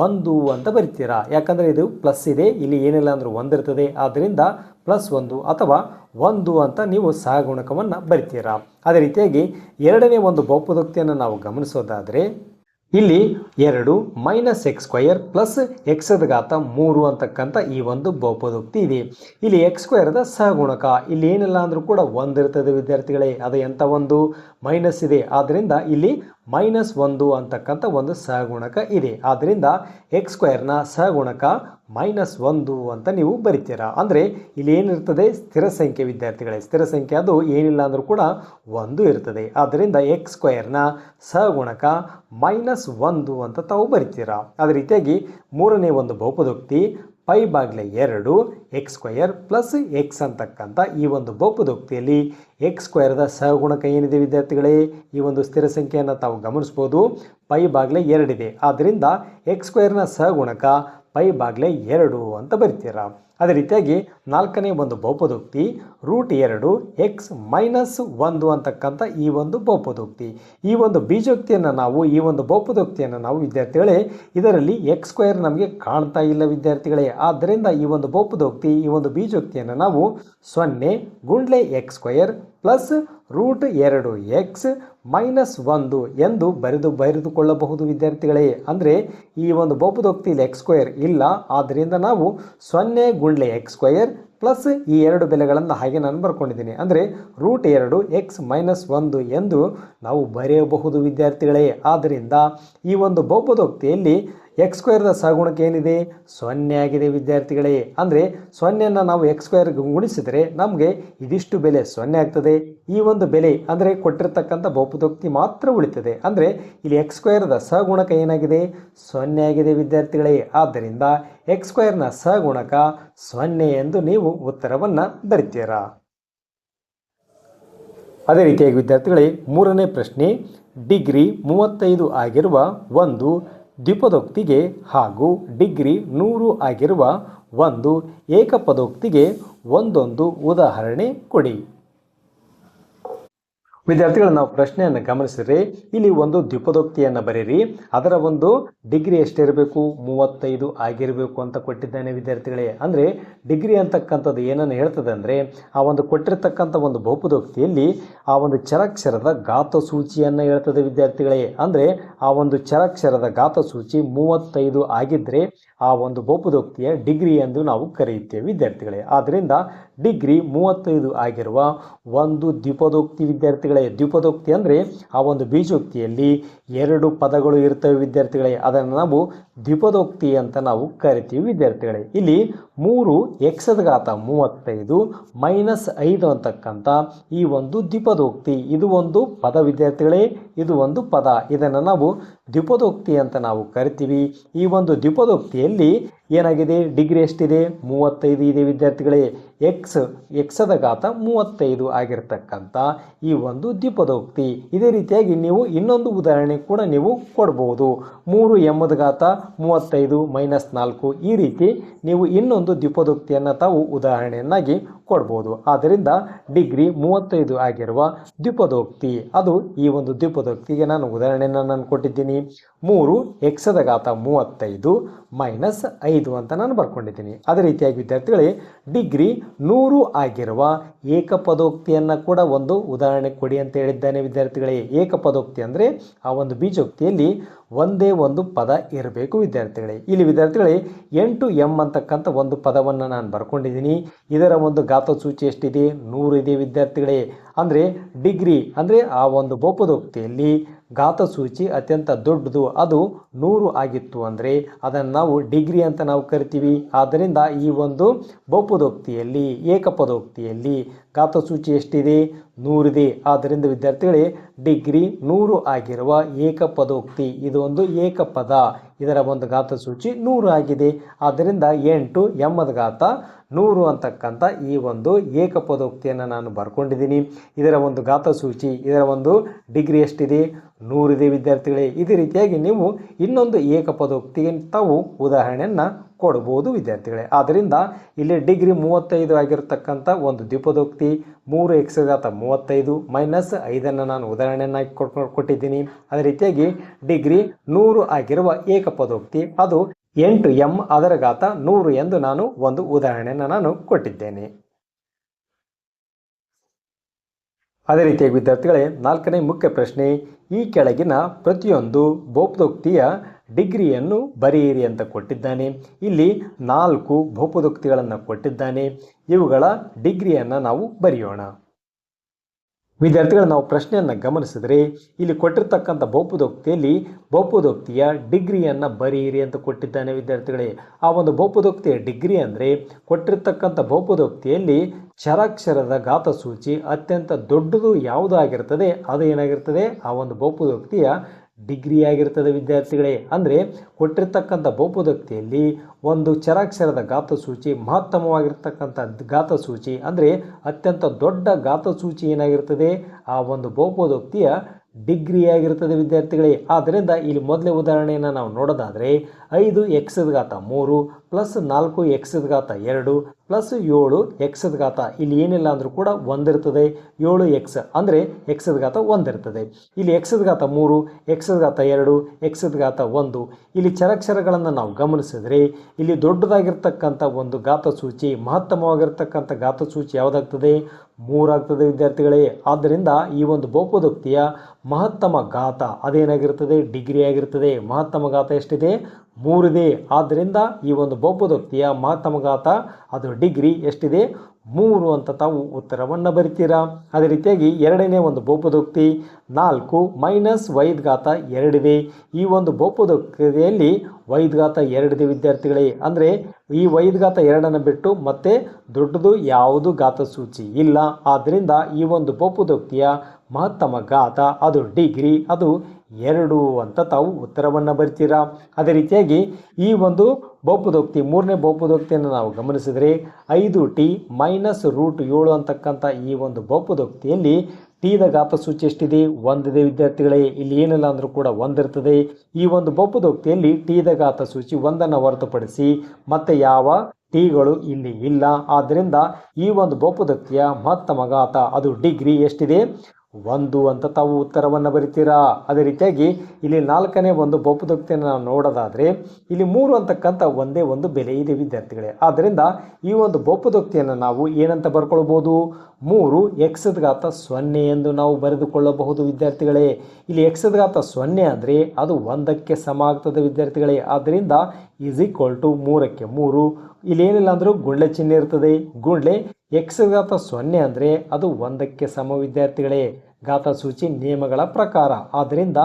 1 ಅಂತ ಬರಿತೀರಾ. ಯಾಕಂದರೆ ಇದು ಪ್ಲಸ್ ಇದೆ, ಇಲ್ಲಿ ಏನಿಲ್ಲ ಅಂದರೂ 1 ಇರ್ತದೆ. ಆದ್ದರಿಂದ +1 ಅಥವಾ 1 ಅಂತ ನೀವು ಸಹಗುಣಕವನ್ನು ಬರಿತೀರಾ. ಅದೇ ರೀತಿಯಾಗಿ 2ನೇ ಒಂದು ಬಹುಪದೋಕ್ತಿಯನ್ನು ನಾವು ಗಮನಿಸೋದಾದರೆ ಇಲ್ಲಿ 2 - x² + x ದ ಘಾತ 3 ಅಂತಕ್ಕಂಥ ಈ ಒಂದು ಬಹುಪದೋಕ್ತಿ ಇದೆ. ಇಲ್ಲಿ x² ಸಹಗುಣಕ ಇಲ್ಲಿ ಏನಿಲ್ಲ ಅಂದರೂ ಕೂಡ 1 ಇರ್ತದೆ ವಿದ್ಯಾರ್ಥಿಗಳೇ. ಅದು ಎಂಥ ಒಂದು ಮೈನಸ್ ಇದೆ. ಆದ್ದರಿಂದ ಇಲ್ಲಿ -1 ಅಂತಕ್ಕಂಥ ಒಂದು ಸಹಗುಣಕ ಇದೆ. ಆದ್ದರಿಂದ x² ಸಹಗುಣಕ -1 ಅಂತ ನೀವು ಬರಿತೀರಾ. ಅಂದರೆ ಇಲ್ಲಿ ಏನಿರ್ತದೆ, ಸ್ಥಿರ ಸಂಖ್ಯೆ ವಿದ್ಯಾರ್ಥಿಗಳೇ. ಸ್ಥಿರ ಸಂಖ್ಯೆ ಅದು ಏನಿಲ್ಲ ಅಂದರೂ ಕೂಡ 1 ಇರ್ತದೆ. ಆದ್ದರಿಂದ x² ಸಹಗುಣಕ -1 ಅಂತ ತಾವು ಬರಿತೀರಾ. ಅದೇ ರೀತಿಯಾಗಿ 3ನೇ ಒಂದು ಬಹುಪದೋಕ್ತಿ π/2 x² + x ಅಂತಕ್ಕಂಥ ಈ ಒಂದು ಬಹುಪದೋಕ್ತಿಯಲ್ಲಿ x² ಸಹಗುಣಕ ಏನಿದೆ ವಿದ್ಯಾರ್ಥಿಗಳೇ, ಈ ಒಂದು ಸ್ಥಿರ ಸಂಖ್ಯೆಯನ್ನು ತಾವು ಗಮನಿಸ್ಬೋದು, π/2 ಇದೆ. ಆದ್ದರಿಂದ x² ಸಹಗುಣಕ π/2 ಅಂತ ಬರಿತೀರಾ. ಅದೇ ರೀತಿಯಾಗಿ 4ನೇ ಒಂದು ಬಹುಪದೋಕ್ತಿ √2 x - 1 ಅಂತಕ್ಕಂಥ ಈ ಒಂದು ಬಹುಪದೋಕ್ತಿ. ಈ ಒಂದು ಬೀಜೋಕ್ತಿಯನ್ನು ನಾವು ಈ ಒಂದು ಬಹುಪದೋಕ್ತಿಯನ್ನು ನಾವು ವಿದ್ಯಾರ್ಥಿಗಳೇ, ಇದರಲ್ಲಿ x² ನಮಗೆ ಕಾಣ್ತಾ ಇಲ್ಲ ವಿದ್ಯಾರ್ಥಿಗಳೇ. ಆದ್ದರಿಂದ ಈ ಒಂದು ಬಹುಪದೋಕ್ತಿ ಈ ಒಂದು ಬೀಜೋಕ್ತಿಯನ್ನು ನಾವು 0 × x² + √2x - 1 ಎಂದು ಬರೆದುಕೊಳ್ಳಬಹುದು ವಿದ್ಯಾರ್ಥಿಗಳೇ. ಅಂದರೆ ಈ ಒಂದು ಬಹುಪದೋಕ್ತಿಯಲ್ಲಿ x² ಇಲ್ಲ. ಆದ್ದರಿಂದ ನಾವು 0 × x² ಪ್ಲಸ್ ಈ 2 ಬೆಲೆಗಳನ್ನು ಹಾಗೆ ನಾನು ಬರ್ಕೊಂಡಿದ್ದೀನಿ. ಅಂದರೆ √2x - 1 ಎಂದು ನಾವು ಬರೆಯಬಹುದು ವಿದ್ಯಾರ್ಥಿಗಳೇ. ಆದ್ದರಿಂದ ಈ ಒಂದು ಬಹುಪದೋಕ್ತಿಯಲ್ಲಿ ಎಕ್ಸ್ ಸ್ಕ್ವೇರ್ದ ಸಹಗುಣಕ ಏನಿದೆ 0 ಆಗಿದೆ ವಿದ್ಯಾರ್ಥಿಗಳೇ. ಅಂದರೆ 0ನ್ನು ನಾವು ಎಕ್ಸ್ ಸ್ಕ್ವೇರ್ ಗುಣಿಸಿದರೆ ನಮಗೆ ಇದಿಷ್ಟು ಬೆಲೆ 0 ಆಗ್ತದೆ. ಈ ಒಂದು ಬೆಲೆ ಅಂದರೆ ಕೊಟ್ಟಿರ್ತಕ್ಕಂಥ ಬಹುಪದೋಕ್ತಿ ಮಾತ್ರ ಉಳಿತದೆ. ಅಂದರೆ ಇಲ್ಲಿ ಎಕ್ಸ್ ಸ್ಕ್ವೇರ್ದ ಸಹಗುಣಕ ಏನಾಗಿದೆ 0 ಆಗಿದೆ ವಿದ್ಯಾರ್ಥಿಗಳೇ. ಆದ್ದರಿಂದ ಎಕ್ಸ್ ಸ್ಕ್ವೇರ್ನ ಸಹಗುಣಕ 0 ಎಂದು ನೀವು ಉತ್ತರವನ್ನು ಬರಿತೀರಾ. ಅದೇ ರೀತಿಯಾಗಿ ವಿದ್ಯಾರ್ಥಿಗಳೇ ಮೂರನೇ ಪ್ರಶ್ನೆ, ಡಿಗ್ರಿ 35 ಆಗಿರುವ ಒಂದು ದ್ವಿಪದೋಕ್ತಿಗೆ ಹಾಗೂ ಡಿಗ್ರಿ 100 ಆಗಿರುವ ಒಂದು ಏಕಪದೋಕ್ತಿಗೆ ಒಂದೊಂದು ಉದಾಹರಣೆ ಕೊಡಿ. ವಿದ್ಯಾರ್ಥಿಗಳು ನಾವು ಪ್ರಶ್ನೆಯನ್ನು ಗಮನಿಸಿದರೆ ಇಲ್ಲಿ ಒಂದು ದ್ವಿಪದೋಕ್ತಿಯನ್ನು ಬರೀರಿ. ಅದರ ಒಂದು ಡಿಗ್ರಿ ಎಷ್ಟಿರಬೇಕು 35 ಆಗಿರಬೇಕು ಅಂತ ಕೊಟ್ಟಿದ್ದಾನೆ ವಿದ್ಯಾರ್ಥಿಗಳೇ. ಅಂದರೆ ಡಿಗ್ರಿ ಅಂತಕ್ಕಂಥದ್ದು ಏನನ್ನು ಹೇಳ್ತದೆ ಅಂದರೆ ಆ ಒಂದು ಕೊಟ್ಟಿರ್ತಕ್ಕಂಥ ಒಂದು ಬಹುಪದೋಕ್ತಿಯಲ್ಲಿ ಆ ಒಂದು ಚರಾಕ್ಷರದ ಘಾತಸೂಚಿಯನ್ನು ಹೇಳ್ತದೆ ವಿದ್ಯಾರ್ಥಿಗಳೇ. ಅಂದರೆ ಆ ಒಂದು ಚರಾಕ್ಷರದ ಘಾತಸೂಚಿ 35 ಆಗಿದ್ದರೆ ಆ ಒಂದು ಬಹುಪದೋಕ್ತಿಯ ಡಿಗ್ರಿ ಎಂದು ನಾವು ಕರೆಯುತ್ತೇವೆ ವಿದ್ಯಾರ್ಥಿಗಳೇ. ಆದ್ದರಿಂದ ಡಿಗ್ರಿ 35 ಆಗಿರುವ ಒಂದು ದ್ವಿಪದೋಕ್ತಿ ವಿದ್ಯಾರ್ಥಿಗಳೇ. ದ್ವಿಪದೋಕ್ತಿ ಅಂದರೆ ಆ ಒಂದು ಬೀಜೋಕ್ತಿಯಲ್ಲಿ 2 ಪದಗಳು ಇರ್ತವೆ ವಿದ್ಯಾರ್ಥಿಗಳೇ. ಅದನ್ನು ನಾವು ದ್ವಿಪದೋಕ್ತಿ ಅಂತ ನಾವು ಕರಿತೀವಿ ವಿದ್ಯಾರ್ಥಿಗಳೇ. ಇಲ್ಲಿ 3x⁻35 - 5 ಅಂತಕ್ಕಂಥ ಈ ಒಂದು ದ್ವಿಪದೋಕ್ತಿ, ಇದು ಒಂದು ಪದ ವಿದ್ಯಾರ್ಥಿಗಳೇ. ಇದು ಒಂದು ಪದ, ಇದನ್ನು ನಾವು ದ್ವಿಪದೋಕ್ತಿ ಅಂತ ನಾವು ಕರಿತೀವಿ. ಈ ಒಂದು ದ್ವಿಪದೋಕ್ತಿಯಲ್ಲಿ ಏನಾಗಿದೆ, ಡಿಗ್ರಿ ಎಷ್ಟಿದೆ 35 ಇದೆ ವಿದ್ಯಾರ್ಥಿಗಳೇ. x⁻35 ಆಗಿರ್ತಕ್ಕಂಥ ಈ ಒಂದು ದ್ವಿಪದೋಕ್ತಿ. ಇದೇ ರೀತಿಯಾಗಿ ನೀವು ಇನ್ನೊಂದು ಉದಾಹರಣೆ ಕೂಡ ನೀವು ಕೊಡ್ಬೋದು. 3m⁻35 - 4 ಈ ರೀತಿ ನೀವು ಇನ್ನೊಂದು ದ್ವಿಪದೋಕ್ತಿಯನ್ನು ತಾವು ಉದಾಹರಣೆಯನ್ನಾಗಿ ಕೊಡ್ಬೋದು. ಆದ್ದರಿಂದ ಡಿಗ್ರಿ 35 ಆಗಿರುವ ದ್ವಿಪದೋಕ್ತಿ, ಅದು ಈ ಒಂದು ದ್ವಿಪದೋಕ್ತಿಗೆ ನಾನು ಉದಾಹರಣೆಯನ್ನು ನಾನು ಕೊಟ್ಟಿದ್ದೀನಿ. 3x⁻35 - 5 ಅಂತ ನಾನು ಬರ್ಕೊಂಡಿದ್ದೀನಿ. ಅದೇ ರೀತಿಯಾಗಿ ವಿದ್ಯಾರ್ಥಿಗಳೇ ಡಿಗ್ರಿ 100 ಆಗಿರುವ ಏಕಪದೋಕ್ತಿಯನ್ನು ಕೂಡ ಒಂದು ಉದಾಹರಣೆ ಕೊಡಿ ಅಂತ ಹೇಳಿದ್ದಾನೆ ವಿದ್ಯಾರ್ಥಿಗಳೇ. ಏಕಪದೋಕ್ತಿ ಅಂದರೆ ಆ ಒಂದು ಬೀಜೋಕ್ತಿಯಲ್ಲಿ ಒಂದೇ ಒಂದು ಪದ ಇರಬೇಕು ವಿದ್ಯಾರ್ಥಿಗಳೇ. ಇಲ್ಲಿ ವಿದ್ಯಾರ್ಥಿಗಳೇ 8m ಅಂತಕ್ಕಂಥ ಒಂದು ಪದವನ್ನು ನಾನು ಬರ್ಕೊಂಡಿದ್ದೀನಿ. ಇದರ ಒಂದು ಘಾತಸೂಚಿ ಎಷ್ಟಿದೆ 100 ಇದೆ ವಿದ್ಯಾರ್ಥಿಗಳೇ. ಅಂದರೆ ಡಿಗ್ರಿ ಅಂದರೆ ಆ ಒಂದು ಬಹುಪದೋಕ್ತಿಯಲ್ಲಿ ಘಾತಸೂಚಿ ಅತ್ಯಂತ ದೊಡ್ಡದು, ಅದು 100 ಆಗಿತ್ತು ಅಂದರೆ ಅದನ್ನು ನಾವು ಡಿಗ್ರಿ ಅಂತ ನಾವು ಕರಿತೀವಿ. ಆದ್ದರಿಂದ ಈ ಒಂದು ಬಹುಪದೋಕ್ತಿಯಲ್ಲಿ ಏಕಪದೋಕ್ತಿಯಲ್ಲಿ ಘಾತಸೂಚಿ ಎಷ್ಟಿದೆ 100 ಇದೆ. ಆದ್ದರಿಂದ ವಿದ್ಯಾರ್ಥಿಗಳೇ ಡಿಗ್ರಿ 100 ಆಗಿರುವ ಏಕಪದೋಕ್ತಿ, ಇದು ಒಂದು ಏಕಪದ, ಇದರ ಒಂದು ಘಾತಸೂಚಿ 100 ಆಗಿದೆ. ಆದ್ದರಿಂದ 8m⁻100 ಅಂತಕ್ಕಂಥ ಈ ಒಂದು ಏಕಪದೋಕ್ತಿಯನ್ನು ನಾನು ಬರ್ಕೊಂಡಿದ್ದೀನಿ. ಇದರ ಒಂದು ಘಾತಸೂಚಿ, ಇದರ ಒಂದು ಡಿಗ್ರಿ ಎಷ್ಟಿದೆ 100 ಇದೆ ವಿದ್ಯಾರ್ಥಿಗಳೇ. ಇದೇ ರೀತಿಯಾಗಿ ನೀವು ಇನ್ನೊಂದು ಏಕಪದೋಕ್ತಿಗೆ ತಾವು ಉದಾಹರಣೆಯನ್ನು ಕೊಡ್ಬೋದು ವಿದ್ಯಾರ್ಥಿಗಳೇ. ಆದ್ದರಿಂದ ಇಲ್ಲಿ ಡಿಗ್ರಿ 35 ಆಗಿರತಕ್ಕಂಥ ಒಂದು ದ್ವಿಪದೋಕ್ತಿ 3x⁻35 - 5 ನಾನು ಉದಾಹರಣೆಯನ್ನಾಗಿ ಕೊಟ್ಟಿದ್ದೀನಿ. ಅದೇ ರೀತಿಯಾಗಿ ಡಿಗ್ರಿ 100 ಆಗಿರುವ ಏಕಪದೋಕ್ತಿ ಅದು 8m ಅದರ ಘಾತ 100 ಎಂದು ನಾನು ಒಂದು ಉದಾಹರಣೆಯನ್ನು ನಾನು ಕೊಟ್ಟಿದ್ದೇನೆ. ಅದೇ ರೀತಿಯಾಗಿ ವಿದ್ಯಾರ್ಥಿಗಳೇ ನಾಲ್ಕನೇ ಮುಖ್ಯ ಪ್ರಶ್ನೆ, ಈ ಕೆಳಗಿನ ಪ್ರತಿಯೊಂದು ಬಹುಪದೋಕ್ತಿಯ ಡಿಗ್ರಿಯನ್ನು ಬರೆಯಿರಿ ಅಂತ ಕೊಟ್ಟಿದ್ದಾನೆ. ಇಲ್ಲಿ 4 ಬಹುಪದೋಕ್ತಿಗಳನ್ನು ಕೊಟ್ಟಿದ್ದಾನೆ. ಇವುಗಳ ಡಿಗ್ರಿಯನ್ನು ನಾವು ಬರೆಯೋಣ. ವಿದ್ಯಾರ್ಥಿಗಳು ನಾವು ಪ್ರಶ್ನೆಯನ್ನು ಗಮನಿಸಿದರೆ ಇಲ್ಲಿ ಕೊಟ್ಟಿರ್ತಕ್ಕಂಥ ಬಹುಪದೋಕ್ತಿಯಲ್ಲಿ ಬಹುಪದೋಕ್ತಿಯ ಡಿಗ್ರಿಯನ್ನು ಬರೆಯಿರಿ ಅಂತ ಕೊಟ್ಟಿದ್ದಾನೆ ವಿದ್ಯಾರ್ಥಿಗಳೇ. ಆ ಒಂದು ಬಹುಪದೋಕ್ತಿಯ ಡಿಗ್ರಿ ಅಂದರೆ ಕೊಟ್ಟಿರ್ತಕ್ಕಂಥ ಬಹುಪದೋಕ್ತಿಯಲ್ಲಿ ಚರಾಕ್ಷರದ ಘಾತಸೂಚಿ ಅತ್ಯಂತ ದೊಡ್ಡದು ಯಾವುದಾಗಿರ್ತದೆ ಅದು ಏನಾಗಿರ್ತದೆ ಆ ಒಂದು ಬಹುಪದೋಕ್ತಿಯ ಡಿಗ್ರಿ ಆಗಿರ್ತದೆ ವಿದ್ಯಾರ್ಥಿಗಳೇ. ಅಂದರೆ ಕೊಟ್ಟಿರ್ತಕ್ಕಂಥ ಬಹುಪದೋಕ್ತಿಯಲ್ಲಿ ಒಂದು ಚರಾಕ್ಷರದ ಘಾತಸೂಚಿ ಮಹತ್ತಮವಾಗಿರ್ತಕ್ಕಂಥ ಘಾತಸೂಚಿ ಅಂದರೆ ಅತ್ಯಂತ ದೊಡ್ಡ ಘಾತಸೂಚಿ ಏನಾಗಿರ್ತದೆ ಆ ಒಂದು ಬಹುಪದೋಕ್ತಿಯ ಡಿಗ್ರಿ ಆಗಿರ್ತದೆ ವಿದ್ಯಾರ್ಥಿಗಳೇ. ಆದ್ದರಿಂದ ಇಲ್ಲಿ ಮೊದಲೇ ಉದಾಹರಣೆಯನ್ನು ನಾವು ನೋಡೋದಾದರೆ 5x⁻3 + 4x⁻2 + 7x⁻, ಇಲ್ಲಿ ಏನಿಲ್ಲ ಅಂದರೂ ಕೂಡ ಒಂದಿರ್ತದೆ. 7x ಅಂದರೆ x⁻1 ಇರ್ತದೆ. ಇಲ್ಲಿ x⁻3 x⁻2 x⁻1 ಇಲ್ಲಿ ಚರಾಕ್ಷರಗಳನ್ನು ನಾವು ಗಮನಿಸಿದರೆ ಇಲ್ಲಿ ದೊಡ್ಡದಾಗಿರ್ತಕ್ಕಂಥ ಒಂದು ಘಾತಸೂಚಿ ಮಹತ್ತಮವಾಗಿರ್ತಕ್ಕಂಥ ಘಾತಸೂಚಿ ಯಾವುದಾಗ್ತದೆ 3 ಆಗ್ತದೆ ವಿದ್ಯಾರ್ಥಿಗಳೇ. ಆದ್ದರಿಂದ ಈ ಒಂದು ಬಹುಪದೋಕ್ತಿಯ ಮಹತ್ತಮ ಘಾತ ಅದೇನಾಗಿರ್ತದೆ ಡಿಗ್ರಿ ಆಗಿರ್ತದೆ. ಮಹತ್ತಮ ಘಾತ ಎಷ್ಟಿದೆ ಮೂರಿದೆ. ಆದ್ದರಿಂದ ಈ ಒಂದು ಬಹುಪದೋಕ್ತಿಯ ಮಹತ್ತಮ ಘಾತ ಅದು ಡಿಗ್ರಿ ಎಷ್ಟಿದೆ? 3 ಅಂತ ತಾವು ಉತ್ತರವನ್ನು ಬರಿತೀರಾ. ಅದೇ ರೀತಿಯಾಗಿ ಎರಡನೇ ಒಂದು ಬಹುಪದೋಕ್ತಿ 4 ಮೈನಸ್ ವೈದ್ ಘಾತ 2 ಇದೆ. ಈ ಒಂದು ಬಹುಪದೋಕ್ತಿಯಲ್ಲಿ ವೈದ್ ಘಾತ 2 ಇದೆ ವಿದ್ಯಾರ್ಥಿಗಳೇ. ಅಂದರೆ ಈ ವೈದ್ ಘಾತ 2 ಬಿಟ್ಟು ಮತ್ತೆ ದೊಡ್ಡದು ಯಾವುದು ಘಾತ ಸೂಚಿ ಇಲ್ಲ. ಆದ್ದರಿಂದ ಈ ಒಂದು ಬಹುಪದೋಕ್ತಿಯ ಮಹತ್ತಮ ಘಾತ ಅದು ಡಿಗ್ರಿ, ಅದು 2 ಅಂತ ತಾವು ಉತ್ತರವನ್ನು ಬರ್ತೀರಾ. ಅದೇ ರೀತಿಯಾಗಿ ಈ ಒಂದು ಬಹುಪದೋಕ್ತಿ ಮೂರನೇ ಬಹುಪದೋಕ್ತಿಯನ್ನು ನಾವು ಗಮನಿಸಿದರೆ 5t ಮೈನಸ್ ರೂಟ್ 7 ಅಂತಕ್ಕಂಥ ಈ ಒಂದು ಬಹುಪದೋಕ್ತಿಯಲ್ಲಿ ಟಿದ ಘಾತ ಸೂಚಿ ಎಷ್ಟಿದೆ? 1 ಇದೆ ವಿದ್ಯಾರ್ಥಿಗಳೇ. ಇಲ್ಲಿ ಏನಿಲ್ಲ ಅಂದರೂ ಕೂಡ 1 ಇರ್ತದೆ. ಈ ಒಂದು ಬಹುಪದೋಕ್ತಿಯಲ್ಲಿ ಟಿದ ಘಾತ ಸೂಚಿ 1 ಹೊರತುಪಡಿಸಿ ಮತ್ತೆ ಯಾವ ಟಿಗಳು ಇಲ್ಲಿ ಇಲ್ಲ. ಆದ್ದರಿಂದ ಈ ಒಂದು ಬಹುಪದೋಕ್ತಿಯ ಮಹತ್ತಮ ಘಾತ ಅದು ಡಿಗ್ರಿ ಎಷ್ಟಿದೆ? 1 ಅಂತ ತಾವು ಉತ್ತರವನ್ನು ಬರಿತೀರಾ. ಅದೇ ರೀತಿಯಾಗಿ ಇಲ್ಲಿ ನಾಲ್ಕನೇ ಒಂದು ಬಹುಪದೋಕ್ತಿಯನ್ನು ನಾವು ನೋಡೋದಾದರೆ ಇಲ್ಲಿ 3 ಅಂತಕ್ಕಂಥ ಒಂದೇ ಒಂದು ಬೆಲೆ ಇದೆ ವಿದ್ಯಾರ್ಥಿಗಳೇ. ಆದ್ದರಿಂದ ಈ ಒಂದು ಬಹುಪದೋಕ್ತಿಯನ್ನು ನಾವು ಏನಂತ ಬರ್ಕೊಳ್ಬೋದು? 3 ಎಕ್ಸದ ಘಾತ 0 ಎಂದು ನಾವು ಬರೆದುಕೊಳ್ಳಬಹುದು ವಿದ್ಯಾರ್ಥಿಗಳೇ. ಇಲ್ಲಿ ಎಕ್ಸದ ಘಾತ 0 ಅಂದರೆ ಅದು 1ಕ್ಕೆ ಸಮ ಆಗ್ತದೆ ವಿದ್ಯಾರ್ಥಿಗಳೇ. ಆದ್ದರಿಂದ ಈಸ್ ಈಕ್ವಲ್ ಟು 3ಕ್ಕೆ 3. ಇಲ್ಲಿ ಏನಿಲ್ಲ ಅಂದರೂ ಗುಂಡ್ಲೆ ಚಿಹ್ನೆ ಇರ್ತದೆ. ಗುಂಡ್ಲೆ ಎಕ್ಸ್ ಘಾತ 0 ಅಂದರೆ ಅದು 1ಕ್ಕೆ ಸಮ ವಿದ್ಯಾರ್ಥಿಗಳೇ ಘಾತ ಸೂಚಿ ನಿಯಮಗಳ ಪ್ರಕಾರ. ಆದ್ದರಿಂದ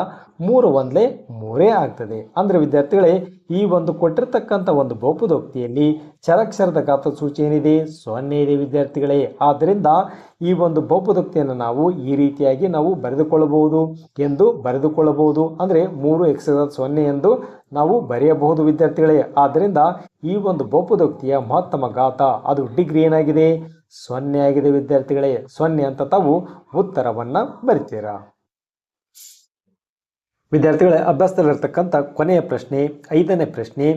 3 1 3 ಆಗ್ತದೆ. ಅಂದರೆ ವಿದ್ಯಾರ್ಥಿಗಳೇ ಈ ಒಂದು ಕೊಟ್ಟಿರ್ತಕ್ಕಂಥ ಒಂದು ಬಹುಪದೋಕ್ತಿಯಲ್ಲಿ ಚರಾಕ್ಷರದ ಘಾತ ಸೂಚಿ ಏನಿದೆ? 0 ಇದೆ ವಿದ್ಯಾರ್ಥಿಗಳೇ. ಆದ್ದರಿಂದ ಈ ಒಂದು ಬಹುಪದೋಕ್ತಿಯನ್ನು ನಾವು ಈ ರೀತಿಯಾಗಿ ನಾವು ಬರೆದುಕೊಳ್ಳಬಹುದು. ಅಂದರೆ 3 ಎಕ್ಸ್ ಘಾತ 0 ಎಂದು ನಾವು ಬರೆಯಬಹುದು ವಿದ್ಯಾರ್ಥಿಗಳೇ. ಆದ್ದರಿಂದ ಈ ಒಂದು ಬಹುಪದೋಕ್ತಿಯ ಮಹತ್ತಮ ಘಾತ ಅದು ಡಿಗ್ರಿ ಏನಾಗಿದೆ? 0 ಆಗಿದೆ ವಿದ್ಯಾರ್ಥಿಗಳೇ. 0 ಅಂತ ತಾವು ಉತ್ತರವನ್ನು ಬರಿತೀರಾ. ವಿದ್ಯಾರ್ಥಿಗಳೇ, ಅಭ್ಯಾಸದಲ್ಲಿರ್ತಕ್ಕಂಥ ಕೊನೆಯ ಪ್ರಶ್ನೆ 5ನೇ ಪ್ರಶ್ನೆ.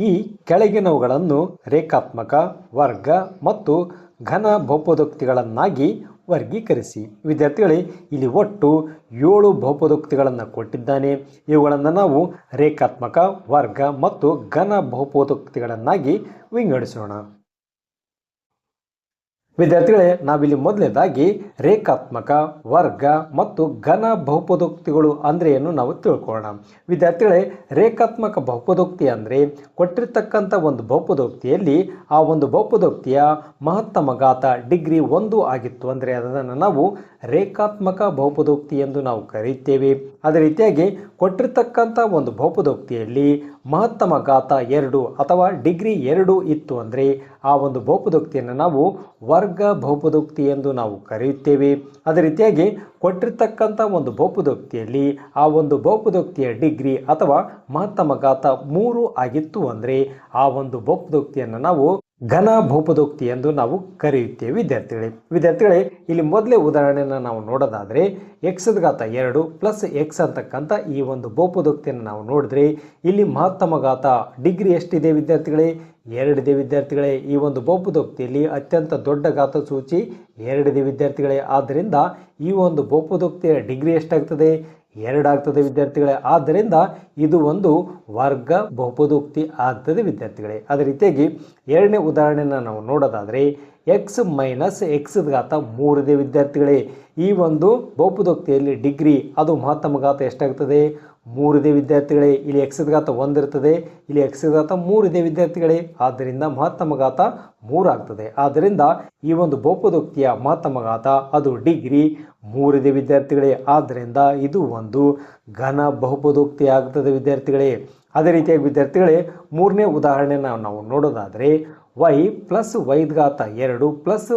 ಈ ಕೆಳಗಿನವುಗಳನ್ನು ರೇಖಾತ್ಮಕ, ವರ್ಗ ಮತ್ತು ಘನ ಬಹುಪದೋಕ್ತಿಗಳನ್ನಾಗಿ ವರ್ಗೀಕರಿಸಿ. ವಿದ್ಯಾರ್ಥಿಗಳೇ, ಇಲ್ಲಿ ಒಟ್ಟು 7 ಬಹುಪದೋಕ್ತಿಗಳನ್ನು ಕೊಟ್ಟಿದ್ದಾನೆ. ಇವುಗಳನ್ನು ನಾವು ರೇಖಾತ್ಮಕ, ವರ್ಗ ಮತ್ತು ಘನ ಬಹುಪದೋಕ್ತಿಗಳನ್ನಾಗಿ ವಿಂಗಡಿಸೋಣ. ವಿದ್ಯಾರ್ಥಿಗಳೇ, ನಾವಿಲ್ಲಿ ಮೊದಲನೇದಾಗಿ ರೇಖಾತ್ಮಕ, ವರ್ಗ ಮತ್ತು ಘನ ಬಹುಪದೋಕ್ತಿಗಳು ಅಂದರೆ ಏನು ನಾವು ತಿಳ್ಕೊಳ್ಳೋಣ. ವಿದ್ಯಾರ್ಥಿಗಳೇ, ರೇಖಾತ್ಮಕ ಬಹುಪದೋಕ್ತಿ ಅಂದರೆ ಕೊಟ್ಟಿರ್ತಕ್ಕಂಥ ಒಂದು ಬಹುಪದೋಕ್ತಿಯಲ್ಲಿ ಆ ಒಂದು ಬಹುಪದೋಕ್ತಿಯ ಮಹತ್ತಮ ಘಾತ ಡಿಗ್ರಿ 1 ಆಗಿತ್ತು ಅಂದರೆ ಅದನ್ನು ನಾವು ರೇಖಾತ್ಮಕ ಬಹುಪದೋಕ್ತಿ ಎಂದು ನಾವು ಕರೆಯುತ್ತೇವೆ. ಅದೇ ರೀತಿಯಾಗಿ ಕೊಟ್ಟಿರ್ತಕ್ಕಂಥ ಒಂದು ಬಹುಪದೋಕ್ತಿಯಲ್ಲಿ ಮಹತ್ತಮ ಘಾತ 2 ಅಥವಾ ಡಿಗ್ರಿ 2 ಇತ್ತು ಅಂದರೆ ಆ ಒಂದು ಬಹುಪದೋಕ್ತಿಯನ್ನು ನಾವು ವರ್ಗ ಬಹುಪದೋಕ್ತಿ ಎಂದು ನಾವು ಕರೆಯುತ್ತೇವೆ. ಅದೇ ರೀತಿಯಾಗಿ ಕೊಟ್ಟಿರ್ತಕ್ಕಂಥ ಒಂದು ಬಹುಪದೋಕ್ತಿಯಲ್ಲಿ ಆ ಒಂದು ಬಹುಪದೋಕ್ತಿಯ ಡಿಗ್ರಿ ಅಥವಾ ಮಹತ್ತಮ ಘಾತ 3 ಆಗಿತ್ತು ಅಂದರೆ ಆ ಒಂದು ಬಹುಪದೋಕ್ತಿಯನ್ನು ನಾವು ಘನ ಬಹುಪದೋಕ್ತಿ ಎಂದು ನಾವು ಕರೆಯುತ್ತೇವೆ ವಿದ್ಯಾರ್ಥಿಗಳೇ. ಇಲ್ಲಿ ಮೊದಲೇ ಉದಾಹರಣೆಯನ್ನು ನಾವು ನೋಡೋದಾದರೆ ಎಕ್ಸದ ಘಾತ 2 ಪ್ಲಸ್ ಎಕ್ಸ್ ಅಂತಕ್ಕಂಥ ಈ ಒಂದು ಬಹುಪದೋಕ್ತಿಯನ್ನು ನಾವು ನೋಡಿದ್ರೆ ಇಲ್ಲಿ ಮಹತ್ತಮ ಘಾತ ಡಿಗ್ರಿ ಎಷ್ಟಿದೆ ವಿದ್ಯಾರ್ಥಿಗಳೇ? 2 ಇದೆ ವಿದ್ಯಾರ್ಥಿಗಳೇ. ಈ ಒಂದು ಬಹುಪದೋಕ್ತಿಯಲ್ಲಿ ಅತ್ಯಂತ ದೊಡ್ಡ ಘಾತ ಸೂಚಿ 2 ಇದೆ ವಿದ್ಯಾರ್ಥಿಗಳೇ. ಆದ್ದರಿಂದ ಈ ಒಂದು ಬಹುಪದೋಕ್ತಿಯ ಡಿಗ್ರಿ ಎಷ್ಟಾಗ್ತದೆ? 2 ಆಗ್ತದೆ ವಿದ್ಯಾರ್ಥಿಗಳೇ. ಆದ್ದರಿಂದ ಇದು ಒಂದು ವರ್ಗ ಬಹುಪದೋಕ್ತಿ ಆಗ್ತದೆ ವಿದ್ಯಾರ್ಥಿಗಳೇ. ಅದೇ ರೀತಿಯಾಗಿ ಎರಡನೇ ಉದಾಹರಣೆಯನ್ನು ನಾವು ನೋಡೋದಾದರೆ ಎಕ್ಸ್ ಮೈನಸ್ ಎಕ್ಸ್ ಘಾತ 3 ಇದೆ ವಿದ್ಯಾರ್ಥಿಗಳೇ. ಈ ಒಂದು ಬಹುಪದೋಕ್ತಿಯಲ್ಲಿ ಡಿಗ್ರಿ ಅದು ಮಹತ್ತಮ ಘಾತ ಎಷ್ಟಾಗ್ತದೆ? 3 ಇದೆ ವಿದ್ಯಾರ್ಥಿಗಳೇ. ಇಲ್ಲಿ ಎಕ್ಸ್ ಘಾತ 1 ಇರ್ತದೆ, ಇಲ್ಲಿ ಎಕ್ಸ್ ಘಾತ 3 ಇದೆ ವಿದ್ಯಾರ್ಥಿಗಳೇ. ಆದ್ದರಿಂದ ಮಹತ್ತಮ ಘಾತ 3 ಆಗ್ತದೆ. ಆದ್ದರಿಂದ ಈ ಒಂದು ಬಹುಪದೋಕ್ತಿಯ ಮಹತ್ತಮ ಘಾತ ಅದು ಡಿಗ್ರಿ 3 ಇದೆ ವಿದ್ಯಾರ್ಥಿಗಳೇ. ಆದ್ದರಿಂದ ಇದು ಒಂದು ಘನ ಬಹುಪದೋಕ್ತಿ ಆಗ್ತದೆ ವಿದ್ಯಾರ್ಥಿಗಳೇ. ಅದೇ ರೀತಿಯಾಗಿ ವಿದ್ಯಾರ್ಥಿಗಳೇ ಮೂರನೇ ಉದಾಹರಣೆನ ನಾವು ನೋಡೋದಾದರೆ y ಪ್ಲಸ್ ವೈದ್ ಘಾತ 2 ಪ್ಲಸ್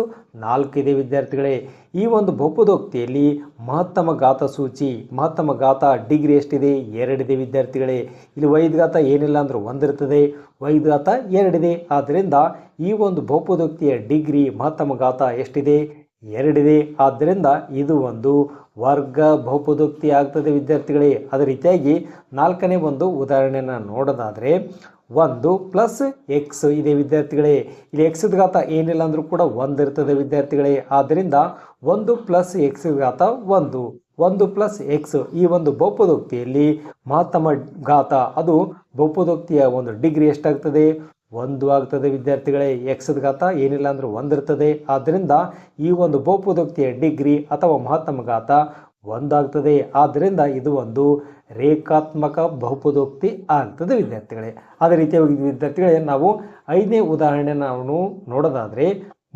4 ಇದೆ ವಿದ್ಯಾರ್ಥಿಗಳೇ. ಈ ಒಂದು ಬಹುಪದೋಕ್ತಿಯಲ್ಲಿ ಮಹತ್ತಮ ಘಾತ ಸೂಚಿ ಮಹತ್ತಮ ಘಾತ ಡಿಗ್ರಿ ಎಷ್ಟಿದೆ? 2 ಇದೆ ವಿದ್ಯಾರ್ಥಿಗಳೇ. ಇಲ್ಲಿ ವೈದ್ ಘಾತ ಏನಿಲ್ಲ ಅಂದರೂ 1 ಇರ್ತದೆ, ವೈದ್ ಘಾತ 2 ಇದೆ. ಆದ್ದರಿಂದ ಈ ಒಂದು ಬಹುಪದೋಕ್ತಿಯ ಡಿಗ್ರಿ ಮಹತ್ತಮ ಘಾತ ಎಷ್ಟಿದೆ? 2 ಇದೆ. ಆದ್ದರಿಂದ ಇದು ಒಂದು ವರ್ಗ ಬಹುಪದೋಕ್ತಿ ಆಗ್ತದೆ ವಿದ್ಯಾರ್ಥಿಗಳೇ. ಅದೇ ರೀತಿಯಾಗಿ ನಾಲ್ಕನೇ ಒಂದು ಉದಾಹರಣೆಯನ್ನು ನೋಡೋದಾದರೆ 1 ಪ್ಲಸ್ ಎಕ್ಸ್ ಇದೆ ವಿದ್ಯಾರ್ಥಿಗಳೇ. ಇಲ್ಲಿ ಎಕ್ಸ್ ಘಾತ ಏನಿಲ್ಲ ಅಂದರೂ ಕೂಡ 1 ಇರ್ತದೆ ವಿದ್ಯಾರ್ಥಿಗಳೇ. ಆದ್ದರಿಂದ 1 ಪ್ಲಸ್ ಎಕ್ಸ್ ಘಾತ 1 ಪ್ಲಸ್ ಎಕ್ಸ್ ಈ ಒಂದು ಬಹುಪದೋಕ್ತಿಯಲ್ಲಿ ಮಹತ್ತಮ ಘಾತ ಅದು ಬಹುಪದೋಕ್ತಿಯ ಒಂದು ಡಿಗ್ರಿ ಎಷ್ಟಾಗ್ತದೆ? 1 ಆಗ್ತದೆ ವಿದ್ಯಾರ್ಥಿಗಳೇ. ಎಕ್ಸ್ ಘಾತ ಏನಿಲ್ಲ ಅಂದರೂ 1 ಇರ್ತದೆ. ಆದ್ದರಿಂದ ಈ ಒಂದು ಬಹುಪದೋಕ್ತಿಯ ಡಿಗ್ರಿ ಅಥವಾ ಮಹತ್ತಮ ಘಾತ ಒಂದಾಗ್ತದೆ. ಆದ್ದರಿಂದ ಇದು ಒಂದು ರೇಖಾತ್ಮಕ ಬಹುಪದೋಕ್ತಿ ಆಗ್ತದೆ ವಿದ್ಯಾರ್ಥಿಗಳೇ. ಅದೇ ರೀತಿಯಾಗಿ ವಿದ್ಯಾರ್ಥಿಗಳೇ ನಾವು 5ನೇ ಉದಾಹರಣೆ ನಾವು ನೋಡೋದಾದರೆ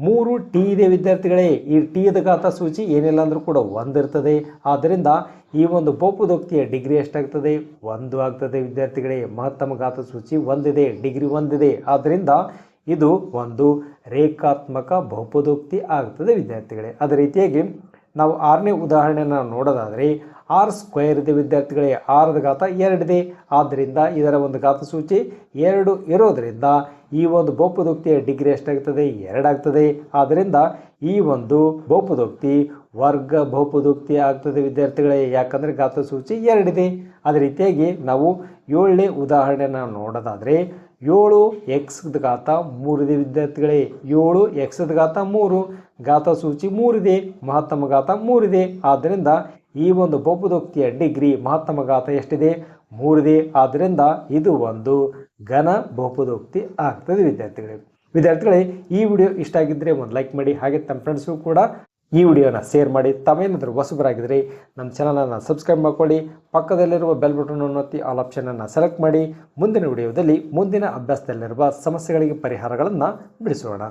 3 ಟಿ ಇದೆ ವಿದ್ಯಾರ್ಥಿಗಳೇ. ಈ ಟಿದ ಘಾತ ಸೂಚಿ ಏನಿಲ್ಲ ಅಂದರೂ ಕೂಡ 1 ಇರ್ತದೆ. ಆದ್ದರಿಂದ ಈ ಒಂದು ಬಹುಪದೋಕ್ತಿಯ ಡಿಗ್ರಿ ಎಷ್ಟಾಗ್ತದೆ? 1 ಆಗ್ತದೆ ವಿದ್ಯಾರ್ಥಿಗಳೇ. ಮಹತ್ತಮ ಘಾತ ಸೂಚಿ 1 ಇದೆ, ಡಿಗ್ರಿ 1 ಇದೆ. ಆದ್ದರಿಂದ ಇದು ಒಂದು ರೇಖಾತ್ಮಕ ಬಹುಪದೋಕ್ತಿ ಆಗ್ತದೆ ವಿದ್ಯಾರ್ಥಿಗಳೇ. ಅದೇ ರೀತಿಯಾಗಿ ನಾವು 6ನೇ ಉದಾಹರಣೆಯನ್ನು ನೋಡೋದಾದರೆ r² ಇದೆ ವಿದ್ಯಾರ್ಥಿಗಳೇ. r ಘಾತ 2 ಇದೆ. ಆದ್ದರಿಂದ ಇದರ ಒಂದು ಘಾತ ಸೂಚಿ 2 ಇರೋದರಿಂದ ಈ ಒಂದು ಬಹುಪದೋಕ್ತಿಯ ಡಿಗ್ರಿ ಎಷ್ಟಾಗ್ತದೆ? 2 ಆಗ್ತದೆ. ಆದ್ದರಿಂದ ಈ ಒಂದು ಬಹುಪದೋಕ್ತಿ ವರ್ಗ ಬಹುಪದೋಕ್ತಿ ಆಗ್ತದೆ ವಿದ್ಯಾರ್ಥಿಗಳೇ. ಯಾಕಂದರೆ ಘಾತ ಸೂಚಿ 2 ಇದೆ. ಅದೇ ರೀತಿಯಾಗಿ ನಾವು 7ನೇ ಉದಾಹರಣೆಯನ್ನು ನೋಡೋದಾದರೆ 7x ಘಾತ 3 ಇದೆ ವಿದ್ಯಾರ್ಥಿಗಳೇ. 7x ಘಾತ 3 ಘಾತ ಸೂಚಿ 3 ಇದೆ, ಮಹತ್ತಮ ಘಾತ 3 ಇದೆ. ಆದ್ದರಿಂದ ಈ ಒಂದು ಬಹುಪದೋಕ್ತಿಯ ಡಿಗ್ರಿ ಮಹತ್ತಮ ಘಾತ ಎಷ್ಟಿದೆ? 3 ಇದೆ. ಆದ್ದರಿಂದ ಇದು ಒಂದು ಘನ ಬಹುಪದೋಕ್ತಿ ಆಗ್ತದೆ ವಿದ್ಯಾರ್ಥಿಗಳೇ. ಈ ವಿಡಿಯೋ ಇಷ್ಟ ಆಗಿದ್ದರೆ ಒಂದು ಲೈಕ್ ಮಾಡಿ, ಹಾಗೆ ತಮ್ಮ ಫ್ರೆಂಡ್ಸ್ಗೂ ಕೂಡ ಈ ವಿಡಿಯೋನ ಶೇರ್ ಮಾಡಿ. ತಾವೇನಾದರೂ ಹೊಸಬರಾಗಿದ್ದರೆ ನಮ್ಮ ಚಾನಲನ್ನು ಸಬ್ಸ್ಕ್ರೈಬ್ ಮಾಡ್ಕೊಳ್ಳಿ. ಪಕ್ಕದಲ್ಲಿರುವ ಬೆಲ್ ಬಟನ್ ಒತ್ತಿ ಆಲ್ ಆಪ್ಷನನ್ನು ಸೆಲೆಕ್ಟ್ ಮಾಡಿ. ಮುಂದಿನ ವಿಡಿಯೋದಲ್ಲಿ ಮುಂದಿನ ಅಭ್ಯಾಸದಲ್ಲಿರುವ ಸಮಸ್ಯೆಗಳಿಗೆ ಪರಿಹಾರಗಳನ್ನು ಬಿಡಿಸೋಣ.